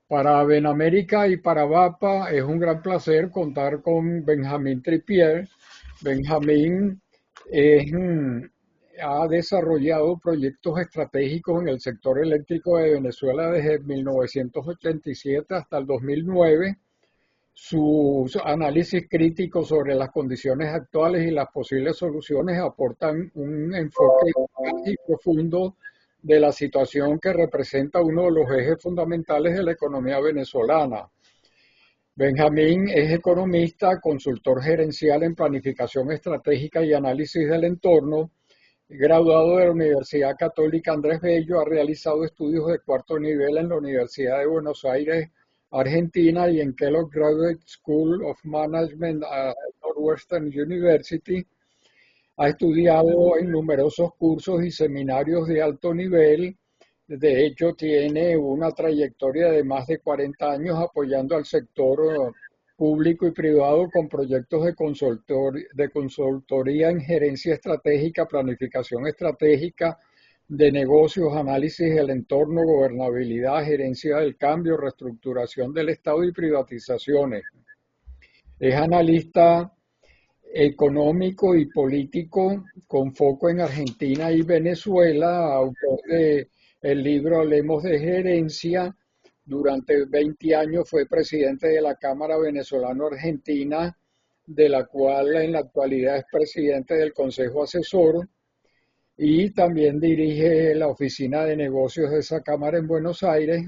Para Benamérica y para VAPA es un gran placer contar con Benjamín Tripier. Benjamín es, ha desarrollado proyectos estratégicos en el sector eléctrico de Venezuela desde 1987 hasta el 2009. Sus análisis críticos sobre las condiciones actuales y las posibles soluciones aportan un enfoque y profundo de la situación que representa uno de los ejes fundamentales de la economía venezolana. Benjamín es economista, consultor gerencial en planificación estratégica y análisis del entorno, graduado de la Universidad Católica Andrés Bello, ha realizado estudios de cuarto nivel en la Universidad de Buenos Aires, Argentina, y en Kellogg Graduate School of Management a Northwestern University. Ha estudiado en numerosos cursos y seminarios de alto nivel. De hecho, tiene una trayectoria de más de 40 años apoyando al sector público y privado con proyectos de consultoría en gerencia estratégica, planificación estratégica de negocios, análisis del entorno, gobernabilidad, gerencia del cambio, reestructuración del Estado y privatizaciones. Es analista económico y político con foco en Argentina y Venezuela, autor de el libro Hablemos de Gerencia. Durante 20 años fue presidente de la Cámara Venezolano-Argentina, de la cual en la actualidad es presidente del Consejo Asesor, y también dirige la oficina de negocios de esa Cámara en Buenos Aires.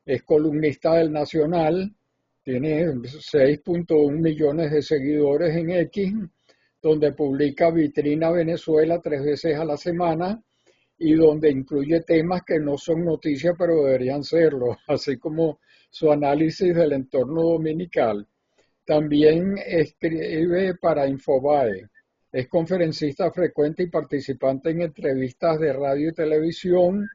Es columnista del Nacional, tiene 6.1 millones de seguidores en X, donde publica Vitrina Venezuela 3 veces a la semana y donde incluye temas que no son noticias pero deberían serlo, así como su análisis del entorno dominical. También escribe para Infobae. Es conferencista frecuente y participante en entrevistas de radio y televisión,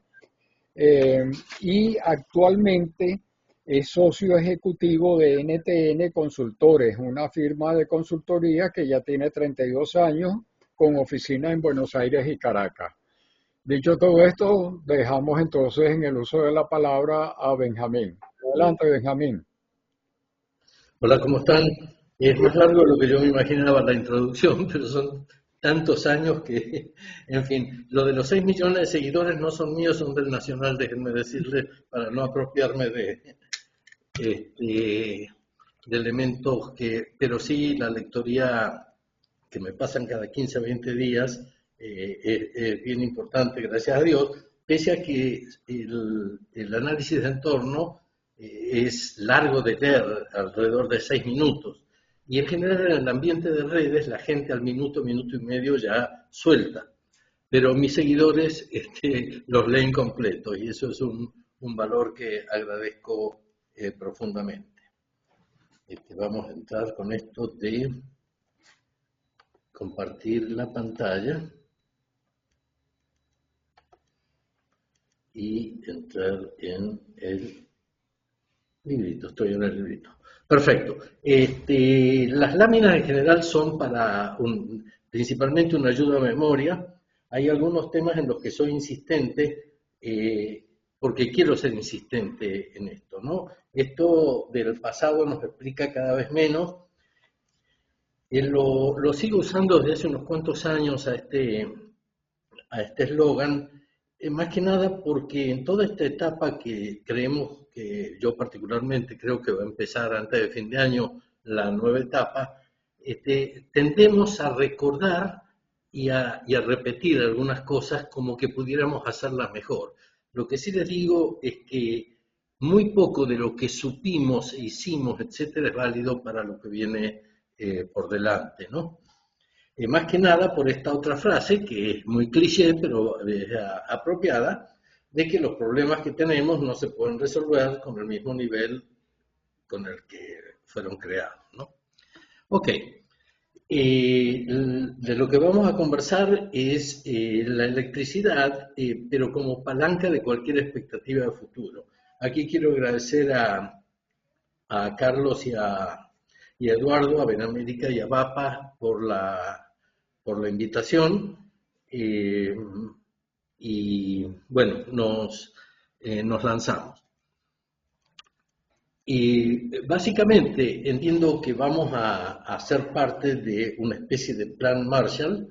y actualmente es socio ejecutivo de NTN Consultores, una firma de consultoría que ya tiene 32 años con oficina en Buenos Aires y Caracas. Dicho todo esto, dejamos entonces en el uso de la palabra a Benjamín. Adelante, Benjamín. Hola, ¿cómo están? Es más largo de lo que yo me imaginaba la introducción, pero son tantos años que, en fin, lo de los 6 millones de seguidores no son míos, son del Nacional, déjenme decirles, para no apropiarme este, de elementos que, pero sí la lectoría que me pasan cada 15 a 20 días es bien importante, gracias a Dios, pese a que el análisis de entorno es largo de leer, alrededor de 6 minutos. Y en general en el ambiente de redes la gente al minuto, minuto y medio ya suelta. Pero mis seguidores los leen completos y eso es un valor que agradezco profundamente. Vamos a entrar con esto de compartir la pantalla y entrar en el librito. Estoy en el librito. Perfecto. Las láminas en general son para principalmente una ayuda a memoria. Hay algunos temas en los que soy insistente porque quiero ser insistente en esto, ¿no? Esto del pasado nos explica cada vez menos. Lo sigo usando desde hace unos cuantos años a este eslogan, más que nada porque en toda esta etapa que creemos que yo particularmente creo que va a empezar antes de fin de año, la nueva etapa, tendemos a recordar y a repetir algunas cosas como que pudiéramos hacerlas mejor. Lo que sí les digo es que muy poco de lo que supimos e hicimos, etcétera, es válido para lo que viene por delante, ¿no? Más que nada por esta otra frase, que es muy cliché, pero es apropiada, de que los problemas que tenemos no se pueden resolver con el mismo nivel con el que fueron creados, ¿no? Ok, de lo que vamos a conversar es la electricidad, pero como palanca de cualquier expectativa de futuro. Aquí quiero agradecer a Carlos y a Eduardo, a Benamérica y a Bapa por la invitación. Y bueno, nos lanzamos. Y básicamente entiendo que vamos a ser parte de una especie de plan Marshall,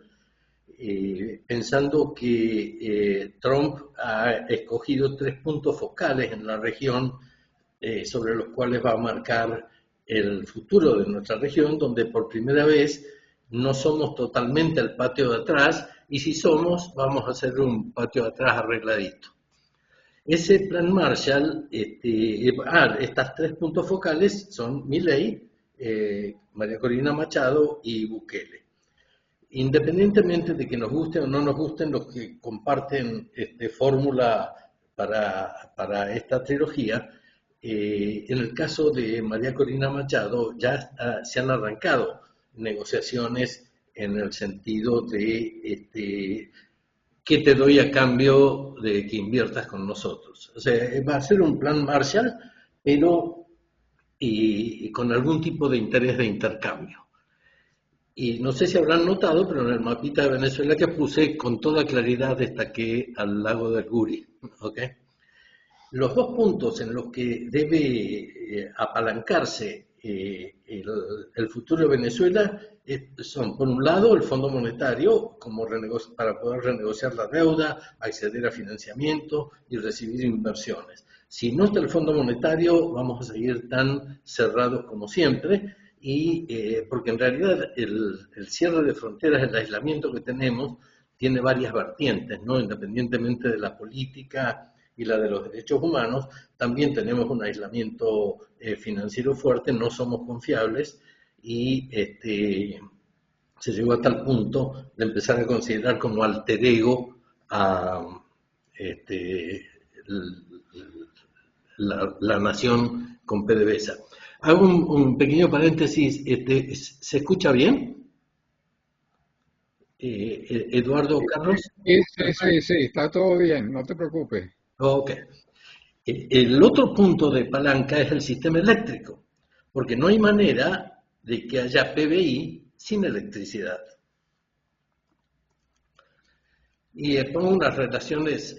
pensando que Trump ha escogido 3 puntos focales en la región sobre los cuales va a marcar el futuro de nuestra región, donde por primera vez no somos totalmente el patio de atrás, y si somos, vamos a hacer un patio de atrás arregladito. Ese plan Marshall, estas 3 puntos focales son Milei, María Corina Machado y Bukele. Independientemente de que nos gusten o no nos gusten los que comparten fórmula para esta trilogía, en el caso de María Corina Machado ya se han arrancado negociaciones en el sentido de ¿qué te doy a cambio de que inviertas con nosotros? O sea, va a ser un plan Marshall, pero y con algún tipo de interés de intercambio. Y no sé si habrán notado, pero en el mapita de Venezuela que puse, con toda claridad destaqué al lago del Guri. ¿Okay? Los 2 puntos en los que debe apalancarse el futuro de Venezuela son, por un lado, el Fondo Monetario, para poder renegociar la deuda, acceder a financiamiento y recibir inversiones. Si no está el Fondo Monetario, vamos a seguir tan cerrados como siempre, porque en realidad el cierre de fronteras, el aislamiento que tenemos, tiene varias vertientes, ¿no? Independientemente de la política y la de los derechos humanos, también tenemos un aislamiento financiero fuerte, no somos confiables y se llegó hasta el punto de empezar a considerar como alter ego a la nación con PDVSA. Hago un pequeño paréntesis, ¿se escucha bien? Eduardo, Carlos. Sí, está todo bien, no te preocupes. Ok. El otro punto de palanca es el sistema eléctrico, porque no hay manera de que haya PBI sin electricidad. Y pongo unas relaciones,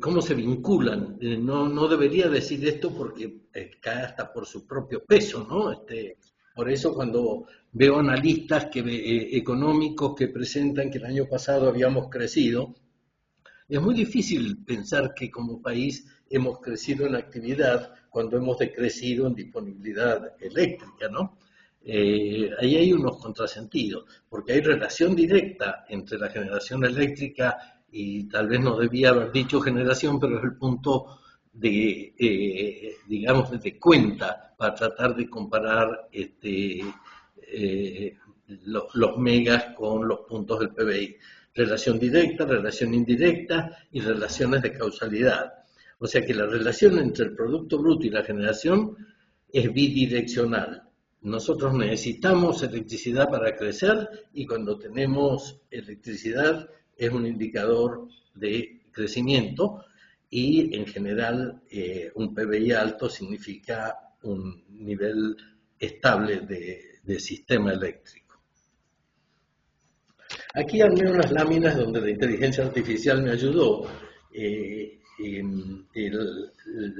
cómo se vinculan. No debería decir esto porque cae hasta por su propio peso, ¿no? Por eso cuando veo analistas económicos que presentan que el año pasado habíamos crecido, es muy difícil pensar que como país hemos crecido en actividad cuando hemos decrecido en disponibilidad eléctrica, ¿no? Ahí hay unos contrasentidos, porque hay relación directa entre la generación eléctrica y tal vez no debía haber dicho generación, pero es el punto digamos, de cuenta para tratar de comparar los megas con los puntos del PBI. Relación directa, relación indirecta y relaciones de causalidad. O sea que la relación entre el Producto Bruto y la generación es bidireccional. Nosotros necesitamos electricidad para crecer y cuando tenemos electricidad es un indicador de crecimiento y en general un PBI alto significa un nivel estable de sistema eléctrico. Aquí armé unas láminas donde la inteligencia artificial me ayudó.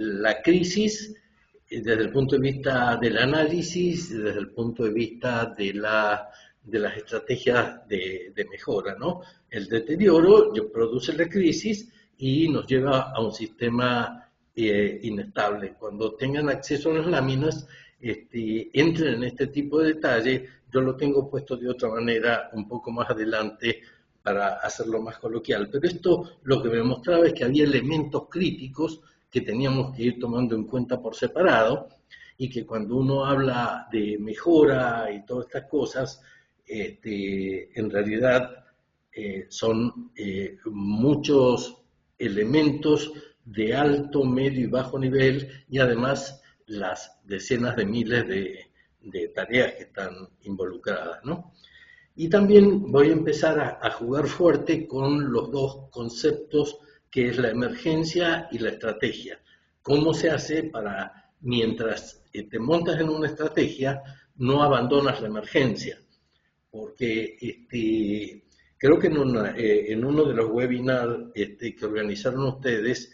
La crisis desde el punto de vista del análisis, desde el punto de vista de las estrategias de mejora, ¿no? El deterioro produce la crisis y nos lleva a un sistema inestable. Cuando tengan acceso a las láminas, entren en este tipo de detalle. Yo lo tengo puesto de otra manera un poco más adelante para hacerlo más coloquial. Pero esto lo que me mostraba es que había elementos críticos que teníamos que ir tomando en cuenta por separado y que cuando uno habla de mejora y todas estas cosas, en realidad son muchos elementos de alto, medio y bajo nivel y además las decenas de miles de tareas que están involucradas, ¿no? Y también voy a empezar a jugar fuerte con los 2 conceptos que es la emergencia y la estrategia. ¿Cómo se hace para, mientras te montas en una estrategia, no abandonas la emergencia? Porque creo que en uno de los webinars que organizaron ustedes,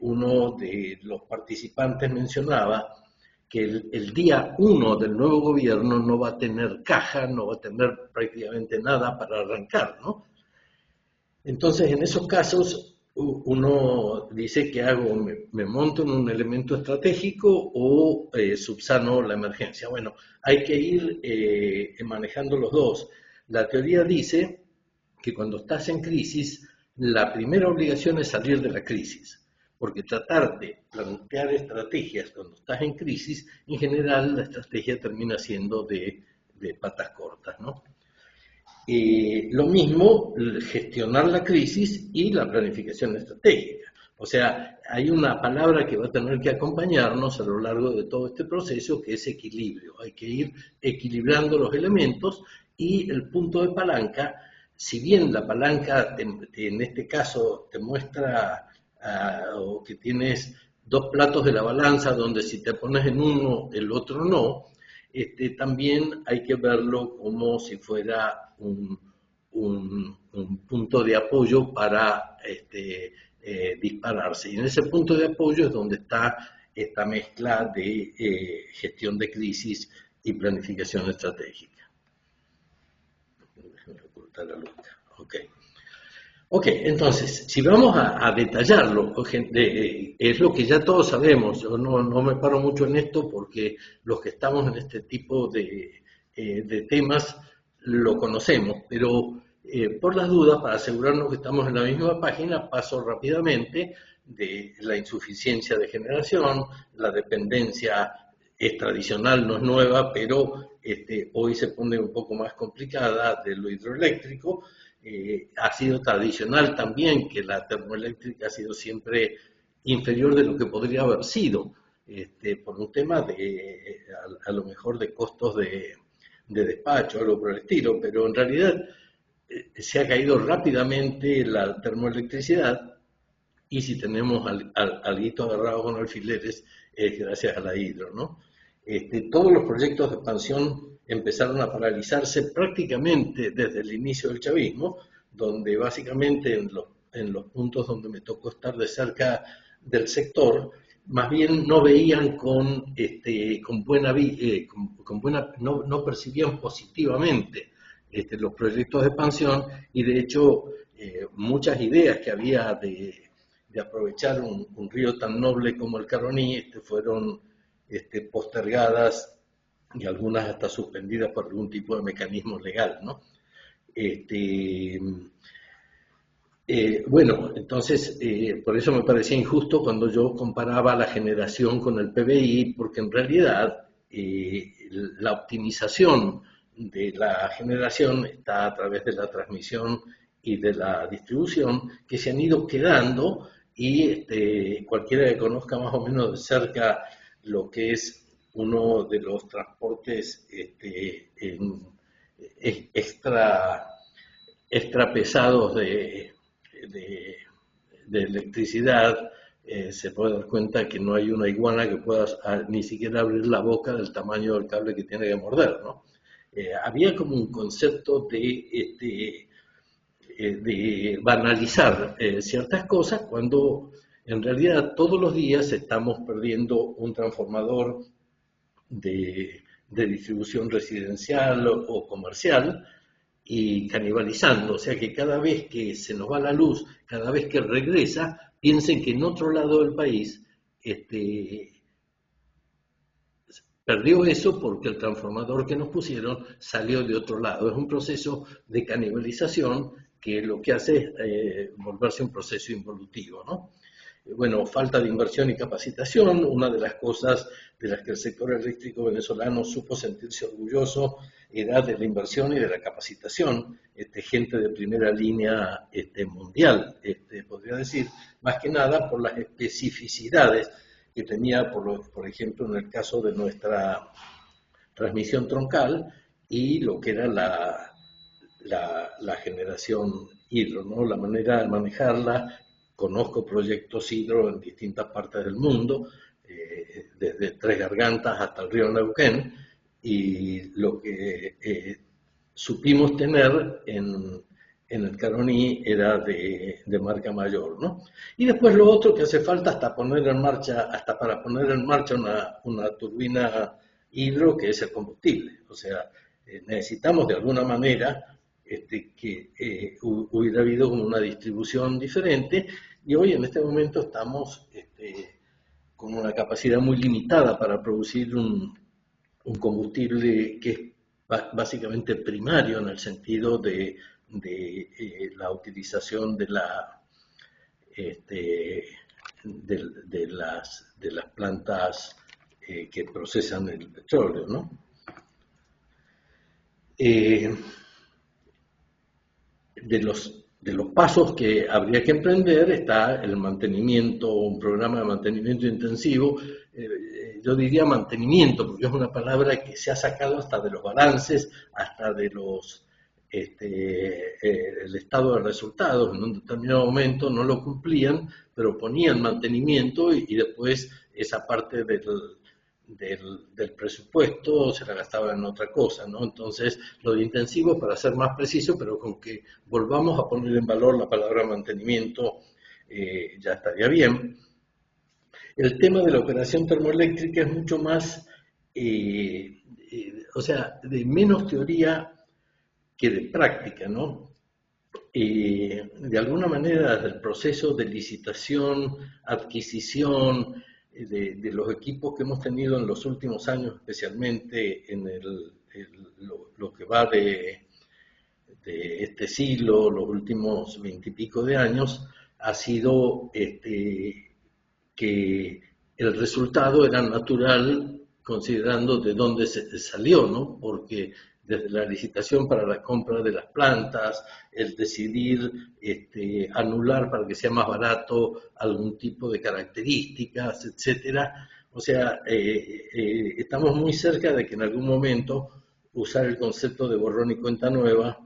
uno de los participantes mencionaba que el día 1 del nuevo gobierno no va a tener caja, no va a tener prácticamente nada para arrancar, ¿no? Entonces, en esos casos, uno dice, ¿qué hago? ¿Me monto en un elemento estratégico o subsano la emergencia? Bueno, hay que ir manejando los dos. La teoría dice que cuando estás en crisis, la primera obligación es salir de la crisis, porque tratar de plantear estrategias cuando estás en crisis, en general la estrategia termina siendo de patas cortas, ¿no? Lo mismo, gestionar la crisis y la planificación estratégica. O sea, hay una palabra que va a tener que acompañarnos a lo largo de todo este proceso, que es equilibrio. Hay que ir equilibrando los elementos y el punto de palanca, si bien la palanca en este caso te muestra o que tienes dos platos de la balanza donde si te pones en uno, el otro no, también hay que verlo como si fuera un punto de apoyo para dispararse. Y en ese punto de apoyo es donde está esta mezcla de gestión de crisis y planificación estratégica. Déjenme ocultar la luz. Ok, entonces, si vamos a detallarlo, es lo que ya todos sabemos. Yo no me paro mucho en esto porque los que estamos en este tipo de temas lo conocemos, pero por las dudas, para asegurarnos que estamos en la misma página, paso rápidamente de la insuficiencia de generación, la dependencia es tradicional, no es nueva, pero hoy se pone un poco más complicada de lo hidroeléctrico. Ha sido tradicional también que la termoeléctrica ha sido siempre inferior de lo que podría haber sido, por un tema a lo mejor de costos de despacho, algo por el estilo, pero en realidad se ha caído rápidamente la termoelectricidad y si tenemos alguito agarrado con alfileres es gracias a la hidro, ¿no? Todos los proyectos de expansión empezaron a paralizarse prácticamente desde el inicio del chavismo, donde básicamente en los puntos donde me tocó estar de cerca del sector, más bien no veían no percibían positivamente los proyectos de expansión y de hecho muchas ideas que había de aprovechar un río tan noble como el Caroní fueron postergadas y algunas hasta suspendidas por algún tipo de mecanismo legal, ¿no? Bueno, entonces, por eso me parecía injusto cuando yo comparaba la generación con el PBI, porque en realidad la optimización de la generación está a través de la transmisión y de la distribución, que se han ido quedando y cualquiera que conozca más o menos de cerca lo que es uno de los transportes extra pesados de electricidad, se puede dar cuenta que no hay una iguana que pueda ni siquiera abrir la boca del tamaño del cable que tiene que morder, ¿no? Había como un concepto de banalizar ciertas cosas cuando en realidad todos los días estamos perdiendo un transformador de distribución residencial o comercial y canibalizando, o sea que cada vez que se nos va la luz, cada vez que regresa, piensen que en otro lado del país perdió eso porque el transformador que nos pusieron salió de otro lado. Es un proceso de canibalización que lo que hace es volverse un proceso involutivo, ¿no? Bueno, falta de inversión y capacitación, una de las cosas de las que el sector eléctrico venezolano supo sentirse orgulloso era de la inversión y de la capacitación, gente de primera línea mundial, podría decir, más que nada por las especificidades que tenía, por ejemplo, en el caso de nuestra transmisión troncal y lo que era la generación hidro, ¿no? La manera de manejarla. Conozco proyectos hidro en distintas partes del mundo, desde Tres Gargantas hasta el río Neuquén, y lo que supimos tener en el Caroní era de marca mayor, ¿no? Y después lo otro que hace falta hasta para poner en marcha una turbina hidro, que es el combustible. O sea, necesitamos de alguna manera que hubiera habido como una distribución diferente, y hoy en este momento estamos con una capacidad muy limitada para producir un combustible que es básicamente primario en el sentido de la utilización de las plantas que procesan el petróleo, ¿no? De los pasos que habría que emprender está el mantenimiento, un programa de mantenimiento intensivo. Yo diría mantenimiento, porque es una palabra que se ha sacado hasta de los balances, hasta de el estado de resultados. En un determinado momento no lo cumplían, pero ponían mantenimiento y después esa parte del presupuesto se la gastaba en otra cosa, ¿no? Entonces, lo de intensivo, para ser más preciso, pero con que volvamos a poner en valor la palabra mantenimiento, ya estaría bien. El tema de la operación termoeléctrica es mucho más, o sea, de menos teoría que de práctica, ¿no? De alguna manera, el proceso de licitación, adquisición de los equipos que hemos tenido en los últimos años, especialmente en lo que va de este siglo, los últimos 20 y pico de años, ha sido que el resultado era natural considerando de dónde se salió, ¿no? Porque desde la licitación para la compra de las plantas, el decidir anular para que sea más barato algún tipo de características, etcétera. O sea, estamos muy cerca de que en algún momento usar el concepto de borrón y cuenta nueva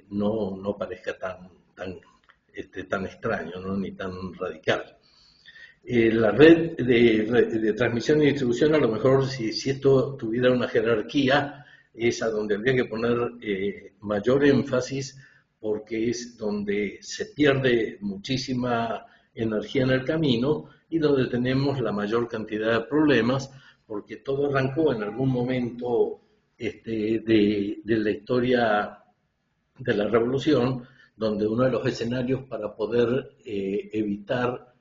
no parezca tan extraño, ¿no? Ni tan radical. La red de transmisión y distribución, a lo mejor si esto tuviera una jerarquía, es a donde habría que poner mayor énfasis, porque es donde se pierde muchísima energía en el camino y donde tenemos la mayor cantidad de problemas, porque todo arrancó en algún momento de la historia de la revolución, donde uno de los escenarios para poder evitar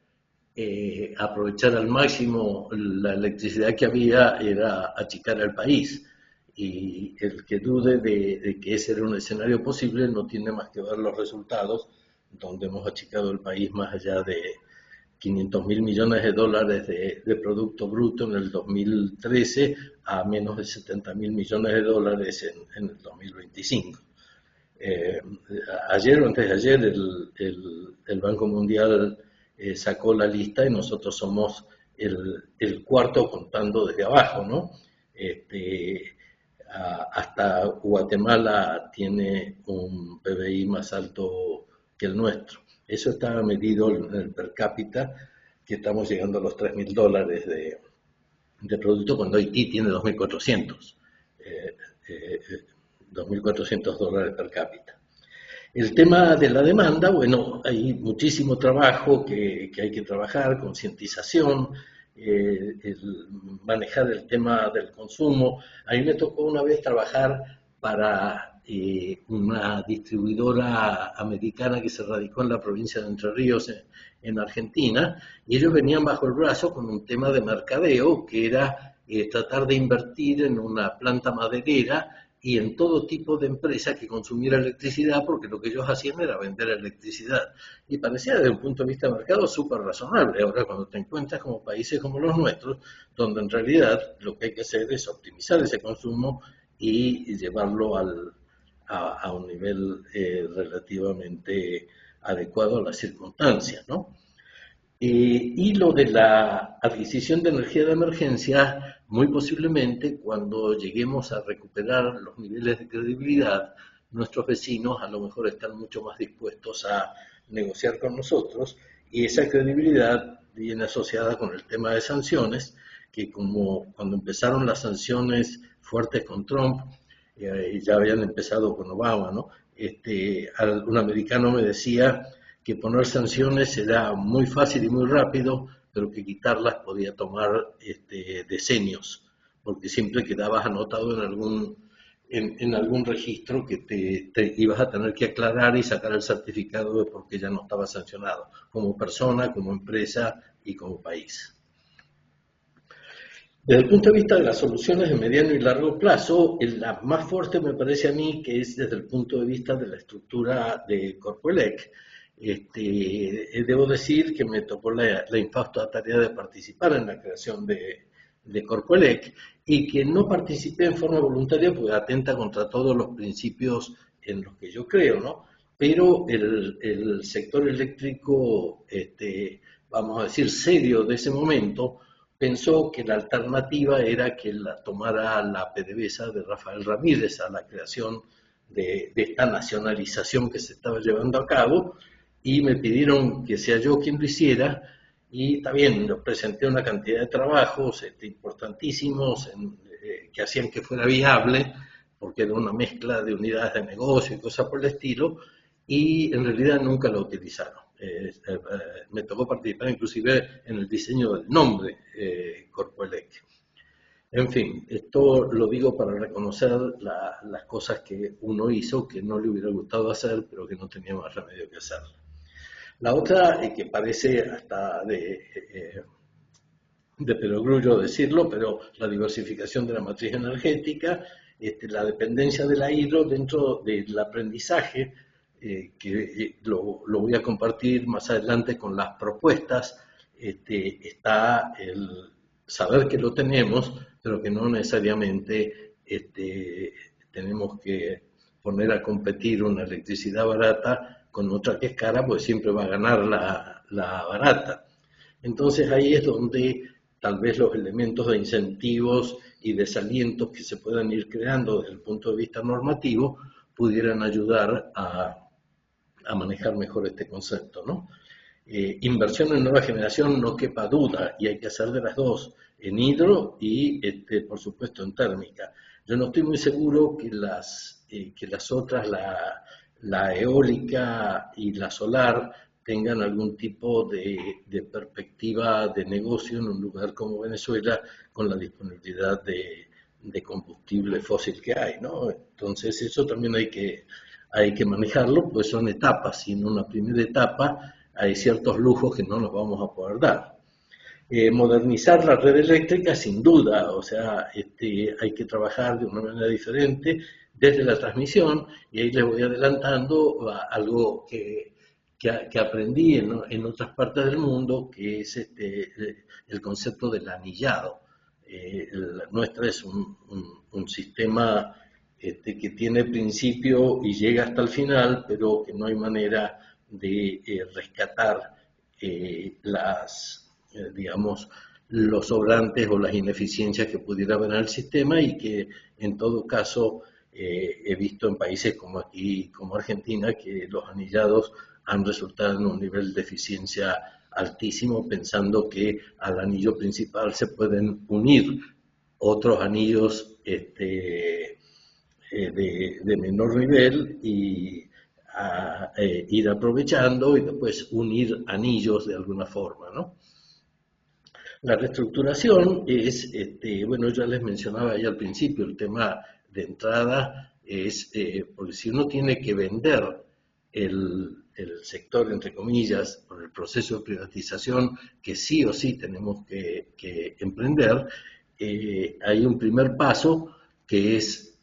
aprovechar al máximo la electricidad que había era achicar el país. Y el que dude de que ese era un escenario posible no tiene más que ver los resultados, donde hemos achicado el país más allá de 500.000 millones de dólares de Producto Bruto en el 2013 a menos de 70.000 millones de dólares en el 2025. Ayer o antes de ayer el Banco Mundial sacó la lista y nosotros somos el cuarto contando desde abajo, ¿no? Hasta Guatemala tiene un PBI más alto que el nuestro. Eso está medido en el per cápita, que estamos llegando a los $3.000 de producto, cuando Haití tiene 2.400. $2.400 per cápita. El tema de la demanda, bueno, hay muchísimo trabajo que hay que trabajar, concientización, manejar el tema del consumo. A mí me tocó una vez trabajar para una distribuidora americana que se radicó en la provincia de Entre Ríos, en Argentina, y ellos venían bajo el brazo con un tema de mercadeo que era tratar de invertir en una planta maderera y en todo tipo de empresa que consumiera electricidad, porque lo que ellos hacían era vender electricidad. Y parecía desde un punto de vista de mercado súper razonable. Ahora, cuando te encuentras como países como los nuestros, donde en realidad lo que hay que hacer es optimizar ese consumo y llevarlo a un nivel relativamente adecuado a las circunstancias, ¿no? Y lo de la adquisición de energía de emergencia, muy posiblemente cuando lleguemos a recuperar los niveles de credibilidad, nuestros vecinos a lo mejor están mucho más dispuestos a negociar con nosotros, y esa credibilidad viene asociada con el tema de sanciones, que como cuando empezaron las sanciones fuertes con Trump, y ya habían empezado con Obama, ¿no? un americano me decía que poner sanciones era muy fácil y muy rápido, pero que quitarlas podía tomar decenios, porque siempre quedabas anotado en algún registro que te ibas a tener que aclarar y sacar el certificado de por qué ya no estaba sancionado, como persona, como empresa y como país. Desde el punto de vista de las soluciones de mediano y largo plazo, la más fuerte me parece a mí que es desde el punto de vista de la estructura de Corpoelec. Debo decir que me tocó la infausta tarea de participar en la creación de Corpoelec y que no participé en forma voluntaria porque atenta contra todos los principios en los que yo creo, ¿no? Pero el sector eléctrico, vamos a decir, serio de ese momento, pensó que la alternativa era que la tomara la PDVSA de Rafael Ramírez a la creación de esta nacionalización que se estaba llevando a cabo y me pidieron que sea yo quien lo hiciera y también presenté una cantidad de trabajos importantísimos que hacían que fuera viable porque era una mezcla de unidades de negocio y cosas por el estilo y en realidad nunca la utilizaron. Me tocó participar inclusive en el diseño del nombre Corpoelec. En fin, esto lo digo para reconocer las cosas que uno hizo que no le hubiera gustado hacer, pero que no tenía más remedio que hacer. La otra, que parece hasta de perogrullo decirlo, pero la diversificación de la matriz energética, la dependencia de la hidro dentro del aprendizaje, que lo voy a compartir más adelante con las propuestas, está el saber que lo tenemos, pero que no necesariamente tenemos que poner a competir una electricidad barata con otra que es cara, pues siempre va a ganar la barata. Entonces ahí es donde tal vez los elementos de incentivos y desalientos que se puedan ir creando desde el punto de vista normativo pudieran ayudar a manejar mejor este concepto, ¿no? Inversión en nueva generación no quepa duda y hay que hacer de las dos, en hidro y por supuesto en térmica. Yo no estoy muy seguro que las otras, la eólica y la solar, tengan algún tipo de perspectiva de negocio en un lugar como Venezuela con la disponibilidad de combustible fósil que hay, ¿no? Entonces eso también hay que manejarlo, pues son etapas y en una primera etapa hay ciertos lujos que no nos vamos a poder dar. Modernizar la red eléctrica sin duda, o sea, hay que trabajar de una manera diferente desde la transmisión y ahí les voy adelantando algo que aprendí en otras partes del mundo, que es el concepto del anillado. Nuestra es un sistema que tiene principio y llega hasta el final, pero que no hay manera de rescatar digamos, los sobrantes o las ineficiencias que pudiera haber en el sistema y que en todo caso he visto en países como aquí, como Argentina, que los anillados han resultado en un nivel de eficiencia altísimo, pensando que al anillo principal se pueden unir otros anillos de menor nivel y ir aprovechando y después unir anillos de alguna forma, ¿no? La reestructuración es, bueno, ya les mencionaba ya al principio, el tema de entrada es, porque si uno tiene que vender el sector, entre comillas, por el proceso de privatización que sí o sí tenemos que emprender, hay un primer paso que es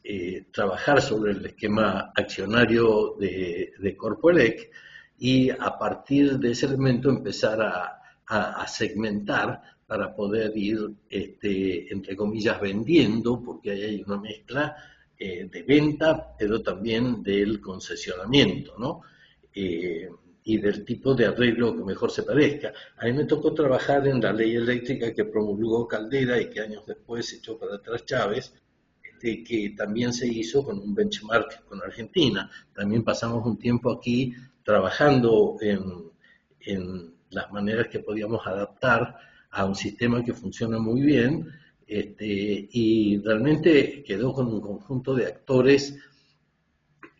trabajar sobre el esquema accionario de Corpoelec y a partir de ese elemento empezar a segmentar para poder ir, entre comillas, vendiendo, porque ahí hay una mezcla de venta, pero también del concesionamiento, ¿no? Y del tipo de arreglo que mejor se parezca. A mí me tocó trabajar en la ley eléctrica que promulgó Caldera y que años después se echó para atrás Chávez, que también se hizo con un benchmark con Argentina. También pasamos un tiempo aquí trabajando en las maneras que podíamos adaptar a un sistema que funciona muy bien, y realmente quedó con un conjunto de actores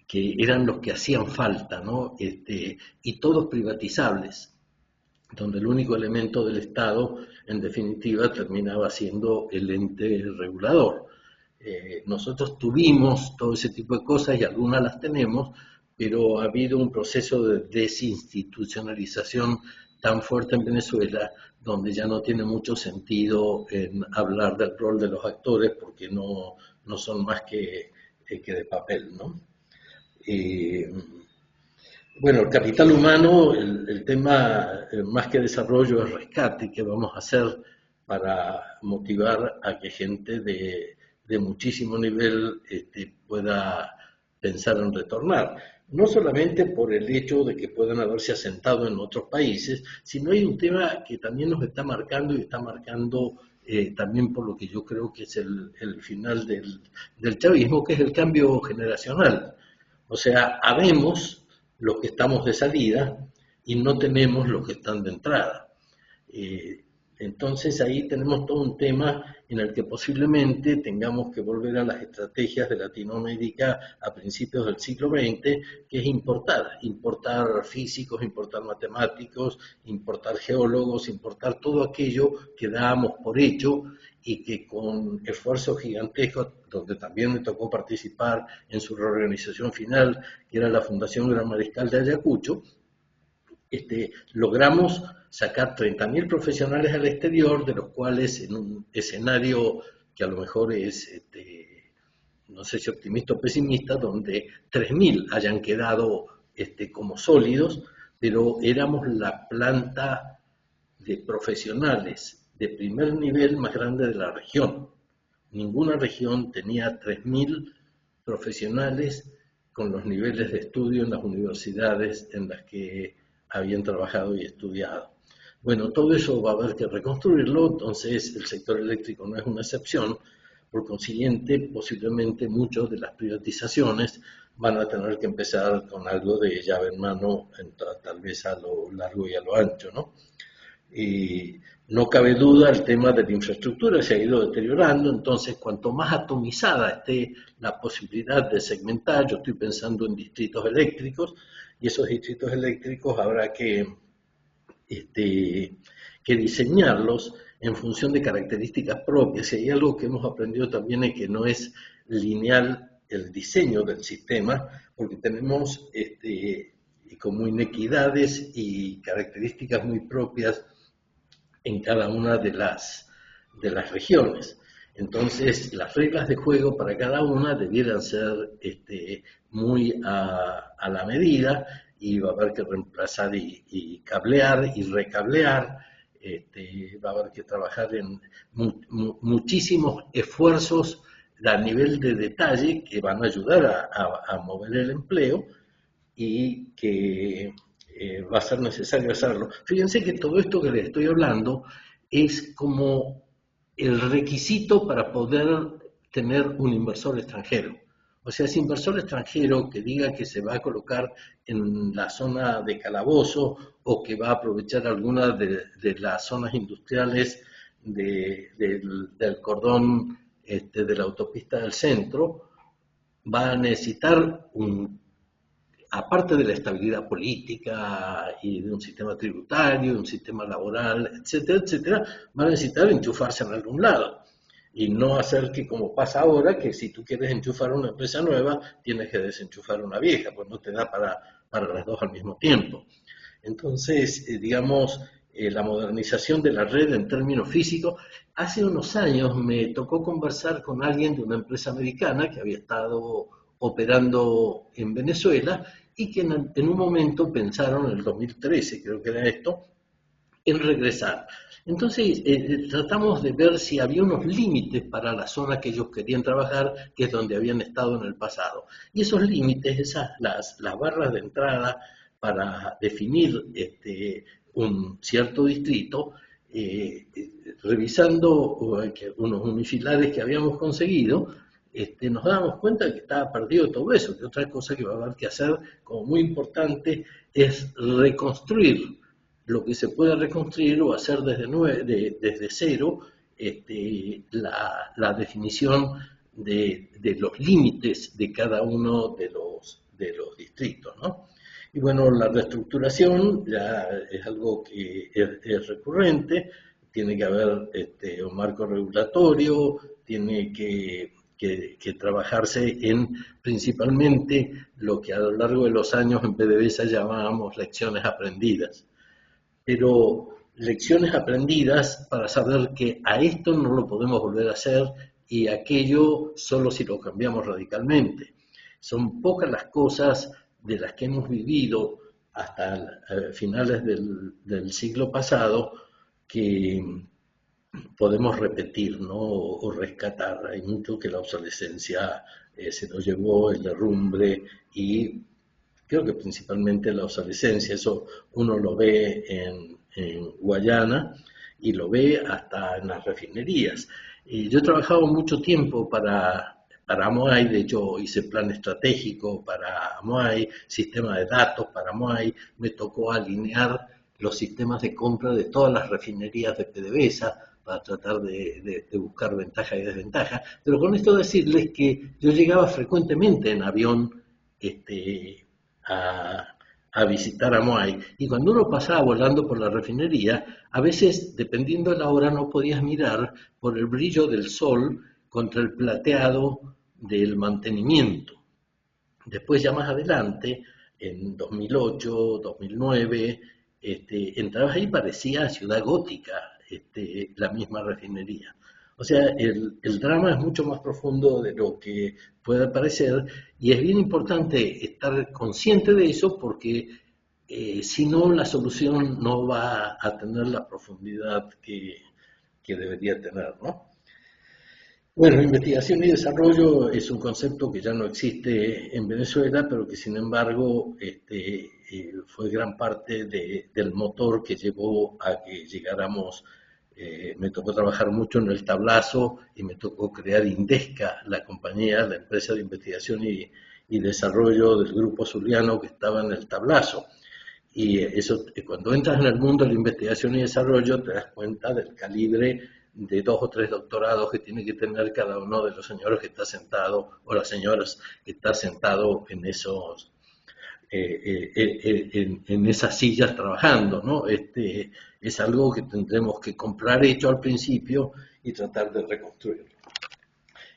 que eran los que hacían falta, ¿no? Y todos privatizables, donde el único elemento del Estado, en definitiva, terminaba siendo el ente regulador. Nosotros tuvimos todo ese tipo de cosas y algunas las tenemos, pero ha habido un proceso de desinstitucionalización tan fuerte en Venezuela, donde ya no tiene mucho sentido en hablar del rol de los actores, porque no son más que de papel, ¿no? Bueno, el capital humano, el tema más que desarrollo es rescate, que vamos a hacer para motivar a que gente de muchísimo nivel pueda pensar en retornar. No solamente por el hecho de que puedan haberse asentado en otros países, sino hay un tema que también nos está marcando y está marcando también por lo que yo creo que es el final del chavismo, que es el cambio generacional. O sea, habemos los que estamos de salida y no tenemos los que están de entrada. Entonces ahí tenemos todo un tema en el que posiblemente tengamos que volver a las estrategias de Latinoamérica a principios del siglo XX, que es importar físicos, importar matemáticos, importar geólogos, importar todo aquello que dábamos por hecho y que con esfuerzos gigantescos, donde también me tocó participar en su reorganización final, que era la Fundación Gran Mariscal de Ayacucho, logramos sacar 30.000 profesionales al exterior, de los cuales en un escenario que a lo mejor es, no sé si optimista o pesimista, donde 3.000 hayan quedado como sólidos, pero éramos la planta de profesionales de primer nivel más grande de la región. Ninguna región tenía 3.000 profesionales con los niveles de estudio en las universidades en las que habían trabajado y estudiado. Bueno, todo eso va a haber que reconstruirlo, entonces el sector eléctrico no es una excepción, por consiguiente, posiblemente muchas de las privatizaciones van a tener que empezar con algo de llave en mano, tal vez a lo largo y a lo ancho, ¿no? Y no cabe duda, el tema de la infraestructura se ha ido deteriorando, entonces cuanto más atomizada esté la posibilidad de segmentar, yo estoy pensando en distritos eléctricos, y esos distritos eléctricos habrá que diseñarlos en función de características propias. Y hay algo que hemos aprendido también es que no es lineal el diseño del sistema, porque tenemos como inequidades y características muy propias en cada una de las regiones. Entonces, las reglas de juego para cada una debieran ser muy a la medida, y va a haber que reemplazar y cablear y recablear. Va a haber que trabajar en muchísimos esfuerzos a nivel de detalle que van a ayudar a mover el empleo y que va a ser necesario hacerlo. Fíjense que todo esto que les estoy hablando es como el requisito para poder tener un inversor extranjero. O sea, ese inversor extranjero que diga que se va a colocar en la zona de Calabozo o que va a aprovechar alguna de las zonas industriales del cordón de la autopista del centro, va a necesitar aparte de la estabilidad política y de un sistema tributario, un sistema laboral, etcétera, etcétera, va a necesitar enchufarse en algún lado. Y no hacer que, como pasa ahora, que si tú quieres enchufar una empresa nueva, tienes que desenchufar una vieja, pues no te da para las dos al mismo tiempo. Entonces, digamos, la modernización de la red en términos físicos. Hace unos años me tocó conversar con alguien de una empresa americana que había estado operando en Venezuela y que en un momento pensaron, en el 2013 creo que era esto, en regresar. Entonces tratamos de ver si había unos límites para la zona que ellos querían trabajar, que es donde habían estado en el pasado. Y esos límites, las barras de entrada para definir un cierto distrito, revisando unos unifilares que habíamos conseguido, nos dábamos cuenta de que estaba perdido todo eso, que otra cosa que va a haber que hacer como muy importante es reconstruir lo que se pueda reconstruir o hacer desde cero la definición de los límites de cada uno de los distritos, ¿no? Y bueno, la reestructuración ya es algo que es recurrente, tiene que haber un marco regulatorio, tiene que trabajarse en principalmente lo que a lo largo de los años en PDVSA llamábamos lecciones aprendidas. Pero lecciones aprendidas para saber que a esto no lo podemos volver a hacer y aquello solo si lo cambiamos radicalmente. Son pocas las cosas de las que hemos vivido hasta finales del siglo pasado que podemos repetir, ¿no? O rescatar. Hay mucho que la obsolescencia se nos llevó, el derrumbe y creo que principalmente la obsolescencia. Eso uno lo ve en Guayana y lo ve hasta en las refinerías. Yo he trabajado mucho tiempo para Amoay, de hecho hice plan estratégico para Amoay, sistema de datos para Amoay, me tocó alinear los sistemas de compra de todas las refinerías de PDVSA para tratar de buscar ventaja y desventaja, pero con esto decirles que yo llegaba frecuentemente en avión a visitar Amoay, y cuando uno pasaba volando por la refinería, a veces, dependiendo de la hora, no podías mirar por el brillo del sol contra el plateado del mantenimiento. Después, ya más adelante, en 2008, 2009, entrabas ahí y parecía ciudad gótica, la misma refinería. O sea, el drama es mucho más profundo de lo que puede parecer y es bien importante estar consciente de eso porque si no, la solución no va a tener la profundidad que debería tener, ¿no? Bueno, investigación y desarrollo es un concepto que ya no existe en Venezuela, pero que sin embargo fue gran parte del motor que llevó a que llegáramos. Me tocó trabajar mucho en el tablazo y me tocó crear Indesca, la compañía, la empresa de investigación y desarrollo del Grupo Zuliano que estaba en el tablazo. Y eso, cuando entras en el mundo de la investigación y desarrollo, te das cuenta del calibre de 2 o 3 doctorados que tiene que tener cada uno de los señores que está sentado o las señoras que está sentado en esos en esas sillas trabajando, ¿no? Es algo que tendremos que comprar hecho al principio y tratar de reconstruirlo.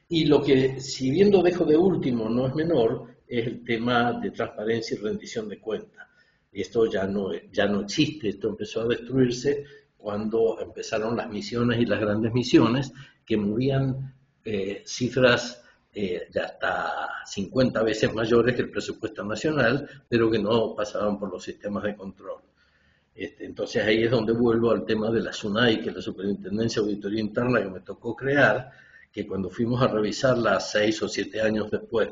Y lo que, si bien lo dejo de último, no es menor, es el tema de transparencia y rendición de cuentas. Esto ya no existe, esto empezó a destruirse cuando empezaron las misiones y las grandes misiones que movían cifras de hasta 50 veces mayores que el presupuesto nacional, pero que no pasaban por los sistemas de control. Entonces ahí es donde vuelvo al tema de la SUNAI, que es la Superintendencia de Auditoría Interna que me tocó crear, que cuando fuimos a revisarla 6 o 7 años después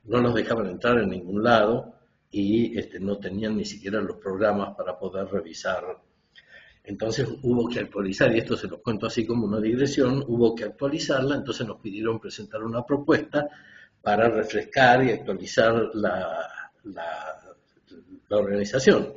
no nos dejaban entrar en ningún lado y no tenían ni siquiera los programas para poder revisar. Entonces hubo que actualizar, y esto se los cuento así como una digresión, hubo que actualizarla, entonces nos pidieron presentar una propuesta para refrescar y actualizar la organización.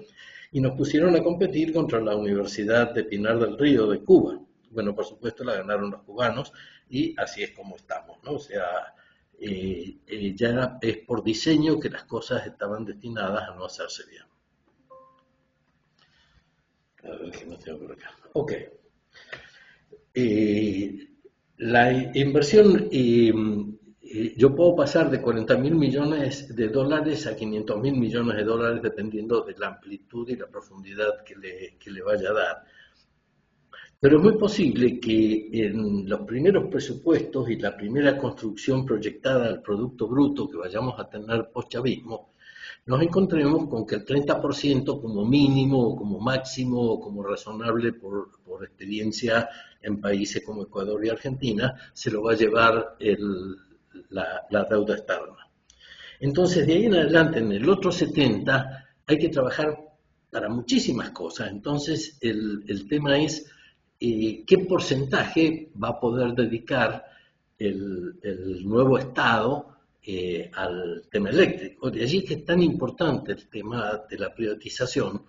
Y nos pusieron a competir contra la Universidad de Pinar del Río de Cuba. Bueno, por supuesto la ganaron los cubanos y así es como estamos, ¿no? O sea, ya es por diseño que las cosas estaban destinadas a no hacerse bien. A ver qué más tengo por acá. Ok. La inversión, yo puedo pasar de 40.000 millones de dólares a 500.000 millones de dólares dependiendo de la amplitud y la profundidad que le vaya a dar. Pero es muy posible que en los primeros presupuestos y la primera construcción proyectada del Producto Bruto que vayamos a tener post-chavismo, nos encontremos con que el 30% como mínimo o como máximo o como razonable por experiencia en países como Ecuador y Argentina, se lo va a llevar la deuda externa. Entonces, de ahí en adelante, en el otro 70%, hay que trabajar para muchísimas cosas. Entonces, el tema es qué porcentaje va a poder dedicar el nuevo Estado al tema eléctrico. De allí que es tan importante el tema de la privatización.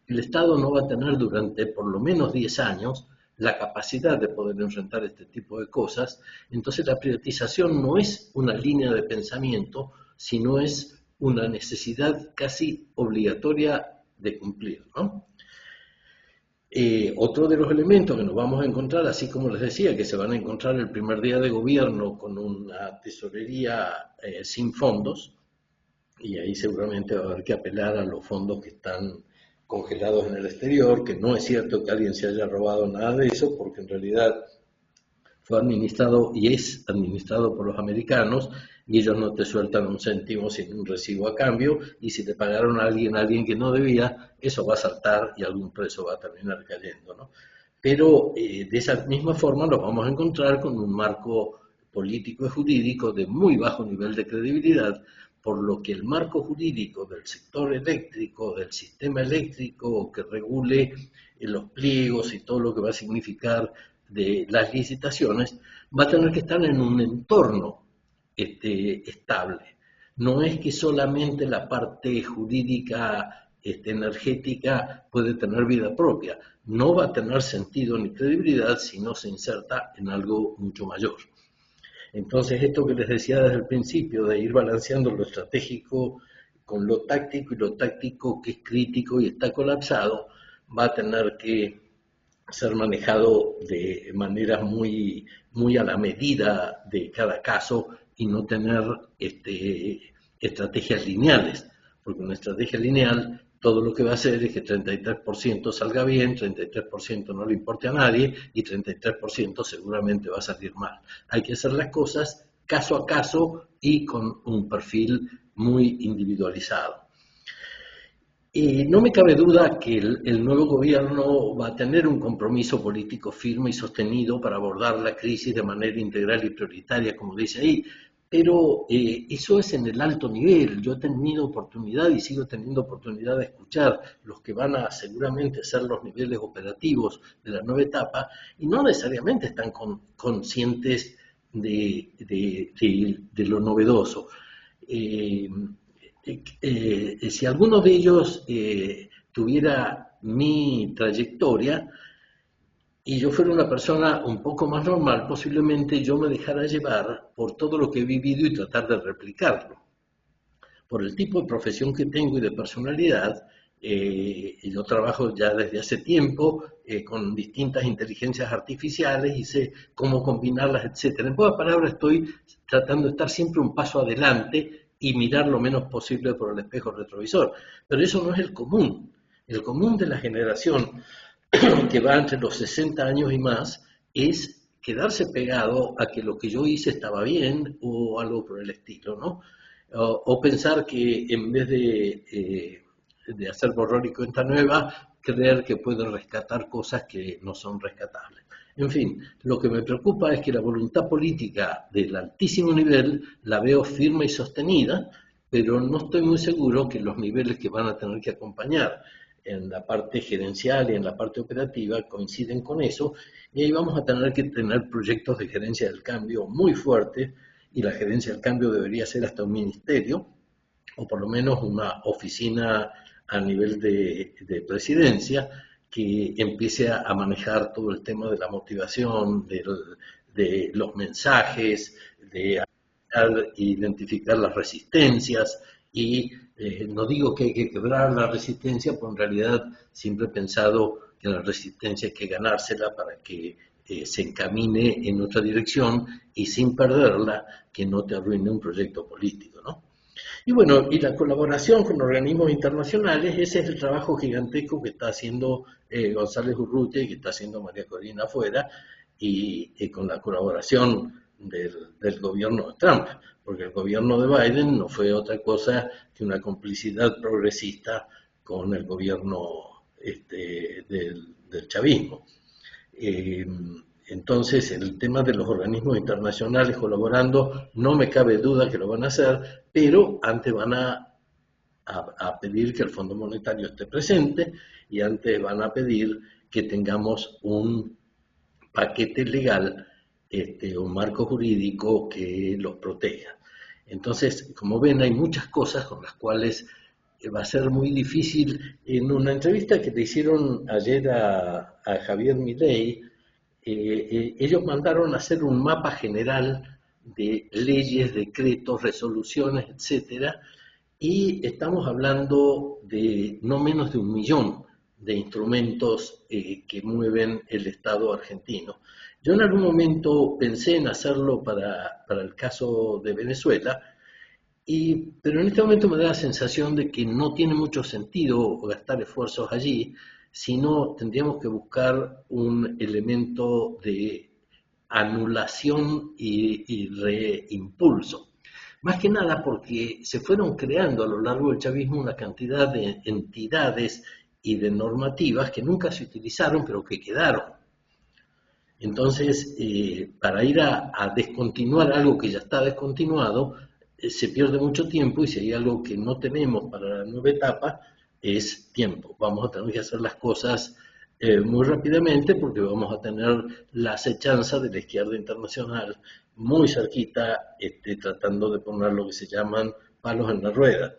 El Estado no va a tener durante por lo menos 10 años la capacidad de poder enfrentar este tipo de cosas. Entonces la privatización no es una línea de pensamiento, sino es una necesidad casi obligatoria de cumplir, ¿no? Otro de los elementos que nos vamos a encontrar, así como les decía, que se van a encontrar el primer día de gobierno con una tesorería sin fondos, y ahí seguramente va a haber que apelar a los fondos que están congelados en el exterior, que no es cierto que alguien se haya robado nada de eso, porque en realidad fue administrado y es administrado por los americanos, y ellos no te sueltan un céntimo sin un recibo a cambio, y si te pagaron a alguien que no debía, eso va a saltar y algún preso va a terminar cayendo, ¿no? Pero de esa misma forma nos vamos a encontrar con un marco político y jurídico de muy bajo nivel de credibilidad, por lo que el marco jurídico del sector eléctrico, del sistema eléctrico que regule los pliegos y todo lo que va a significar de las licitaciones, va a tener que estar en un entorno estable. No es que solamente la parte jurídica energética puede tener vida propia. No va a tener sentido ni credibilidad si no se inserta en algo mucho mayor. Entonces, esto que les decía desde el principio, de ir balanceando lo estratégico con lo táctico, y lo táctico que es crítico y está colapsado, va a tener que ser manejado de maneras muy, muy a la medida de cada caso y no tener estrategias lineales, porque una estrategia lineal todo lo que va a hacer es que 33% salga bien, 33% no le importe a nadie y 33% seguramente va a salir mal. Hay que hacer las cosas caso a caso y con un perfil muy individualizado. Y no me cabe duda que el nuevo gobierno va a tener un compromiso político firme y sostenido para abordar la crisis de manera integral y prioritaria, como dice ahí, pero eso es en el alto nivel. Yo he tenido oportunidad y sigo teniendo oportunidad de escuchar los que van a seguramente ser los niveles operativos de la nueva etapa, y no necesariamente están conscientes de lo novedoso. Si alguno de ellos tuviera mi trayectoria y yo fuera una persona un poco más normal, posiblemente yo me dejara llevar por todo lo que he vivido y tratar de replicarlo. Por el tipo de profesión que tengo y de personalidad, yo trabajo ya desde hace tiempo con distintas inteligencias artificiales y sé cómo combinarlas, etcétera. En pocas palabras, estoy tratando de estar siempre un paso adelante y mirar lo menos posible por el espejo retrovisor. Pero eso no es el común. El común de la generación que va entre los 60 años y más es quedarse pegado a que lo que yo hice estaba bien o algo por el estilo, ¿no? O pensar que en vez de hacer borrón y cuenta nueva, creer que pueden rescatar cosas que no son rescatables. En fin, lo que me preocupa es que la voluntad política del altísimo nivel la veo firme y sostenida, pero no estoy muy seguro que los niveles que van a tener que acompañar en la parte gerencial y en la parte operativa coinciden con eso, y ahí vamos a tener que tener proyectos de gerencia del cambio muy fuertes, y la gerencia del cambio debería ser hasta un ministerio, o por lo menos una oficina a nivel de presidencia, que empiece a manejar todo el tema de la motivación, de los mensajes, de identificar las resistencias, y no digo que hay que quebrar la resistencia, porque en realidad siempre he pensado que la resistencia hay que ganársela para que se encamine en otra dirección y sin perderla, que no te arruine un proyecto político, ¿no? Y bueno, y la colaboración con organismos internacionales, ese es el trabajo gigantesco que está haciendo González Urrutia y que está haciendo María Corina afuera, y con la colaboración del gobierno de Trump, porque el gobierno de Biden no fue otra cosa que una complicidad progresista con el gobierno del chavismo. Entonces, el tema de los organismos internacionales colaborando, no me cabe duda que lo van a hacer, pero antes van a pedir que el Fondo Monetario esté presente, y antes van a pedir que tengamos un paquete legal, un marco jurídico que los proteja. Entonces, como ven, hay muchas cosas con las cuales va a ser muy difícil. En una entrevista que le hicieron ayer a Javier Milei, ellos mandaron a hacer un mapa general de leyes, decretos, resoluciones, etcétera, y estamos hablando de no menos de 1 millón de instrumentos que mueven el Estado argentino. Yo en algún momento pensé en hacerlo para el caso de Venezuela, pero en este momento me da la sensación de que no tiene mucho sentido gastar esfuerzos allí, sino tendríamos que buscar un elemento de anulación y reimpulso. Más que nada porque se fueron creando a lo largo del chavismo una cantidad de entidades y de normativas que nunca se utilizaron, pero que quedaron. Entonces, para ir a descontinuar algo que ya está descontinuado, se pierde mucho tiempo, y si hay algo que no tenemos para la nueva etapa, es tiempo. Vamos a tener que hacer las cosas muy rápidamente, porque vamos a tener la acechanza de la izquierda internacional muy cerquita, tratando de poner lo que se llaman palos en la rueda.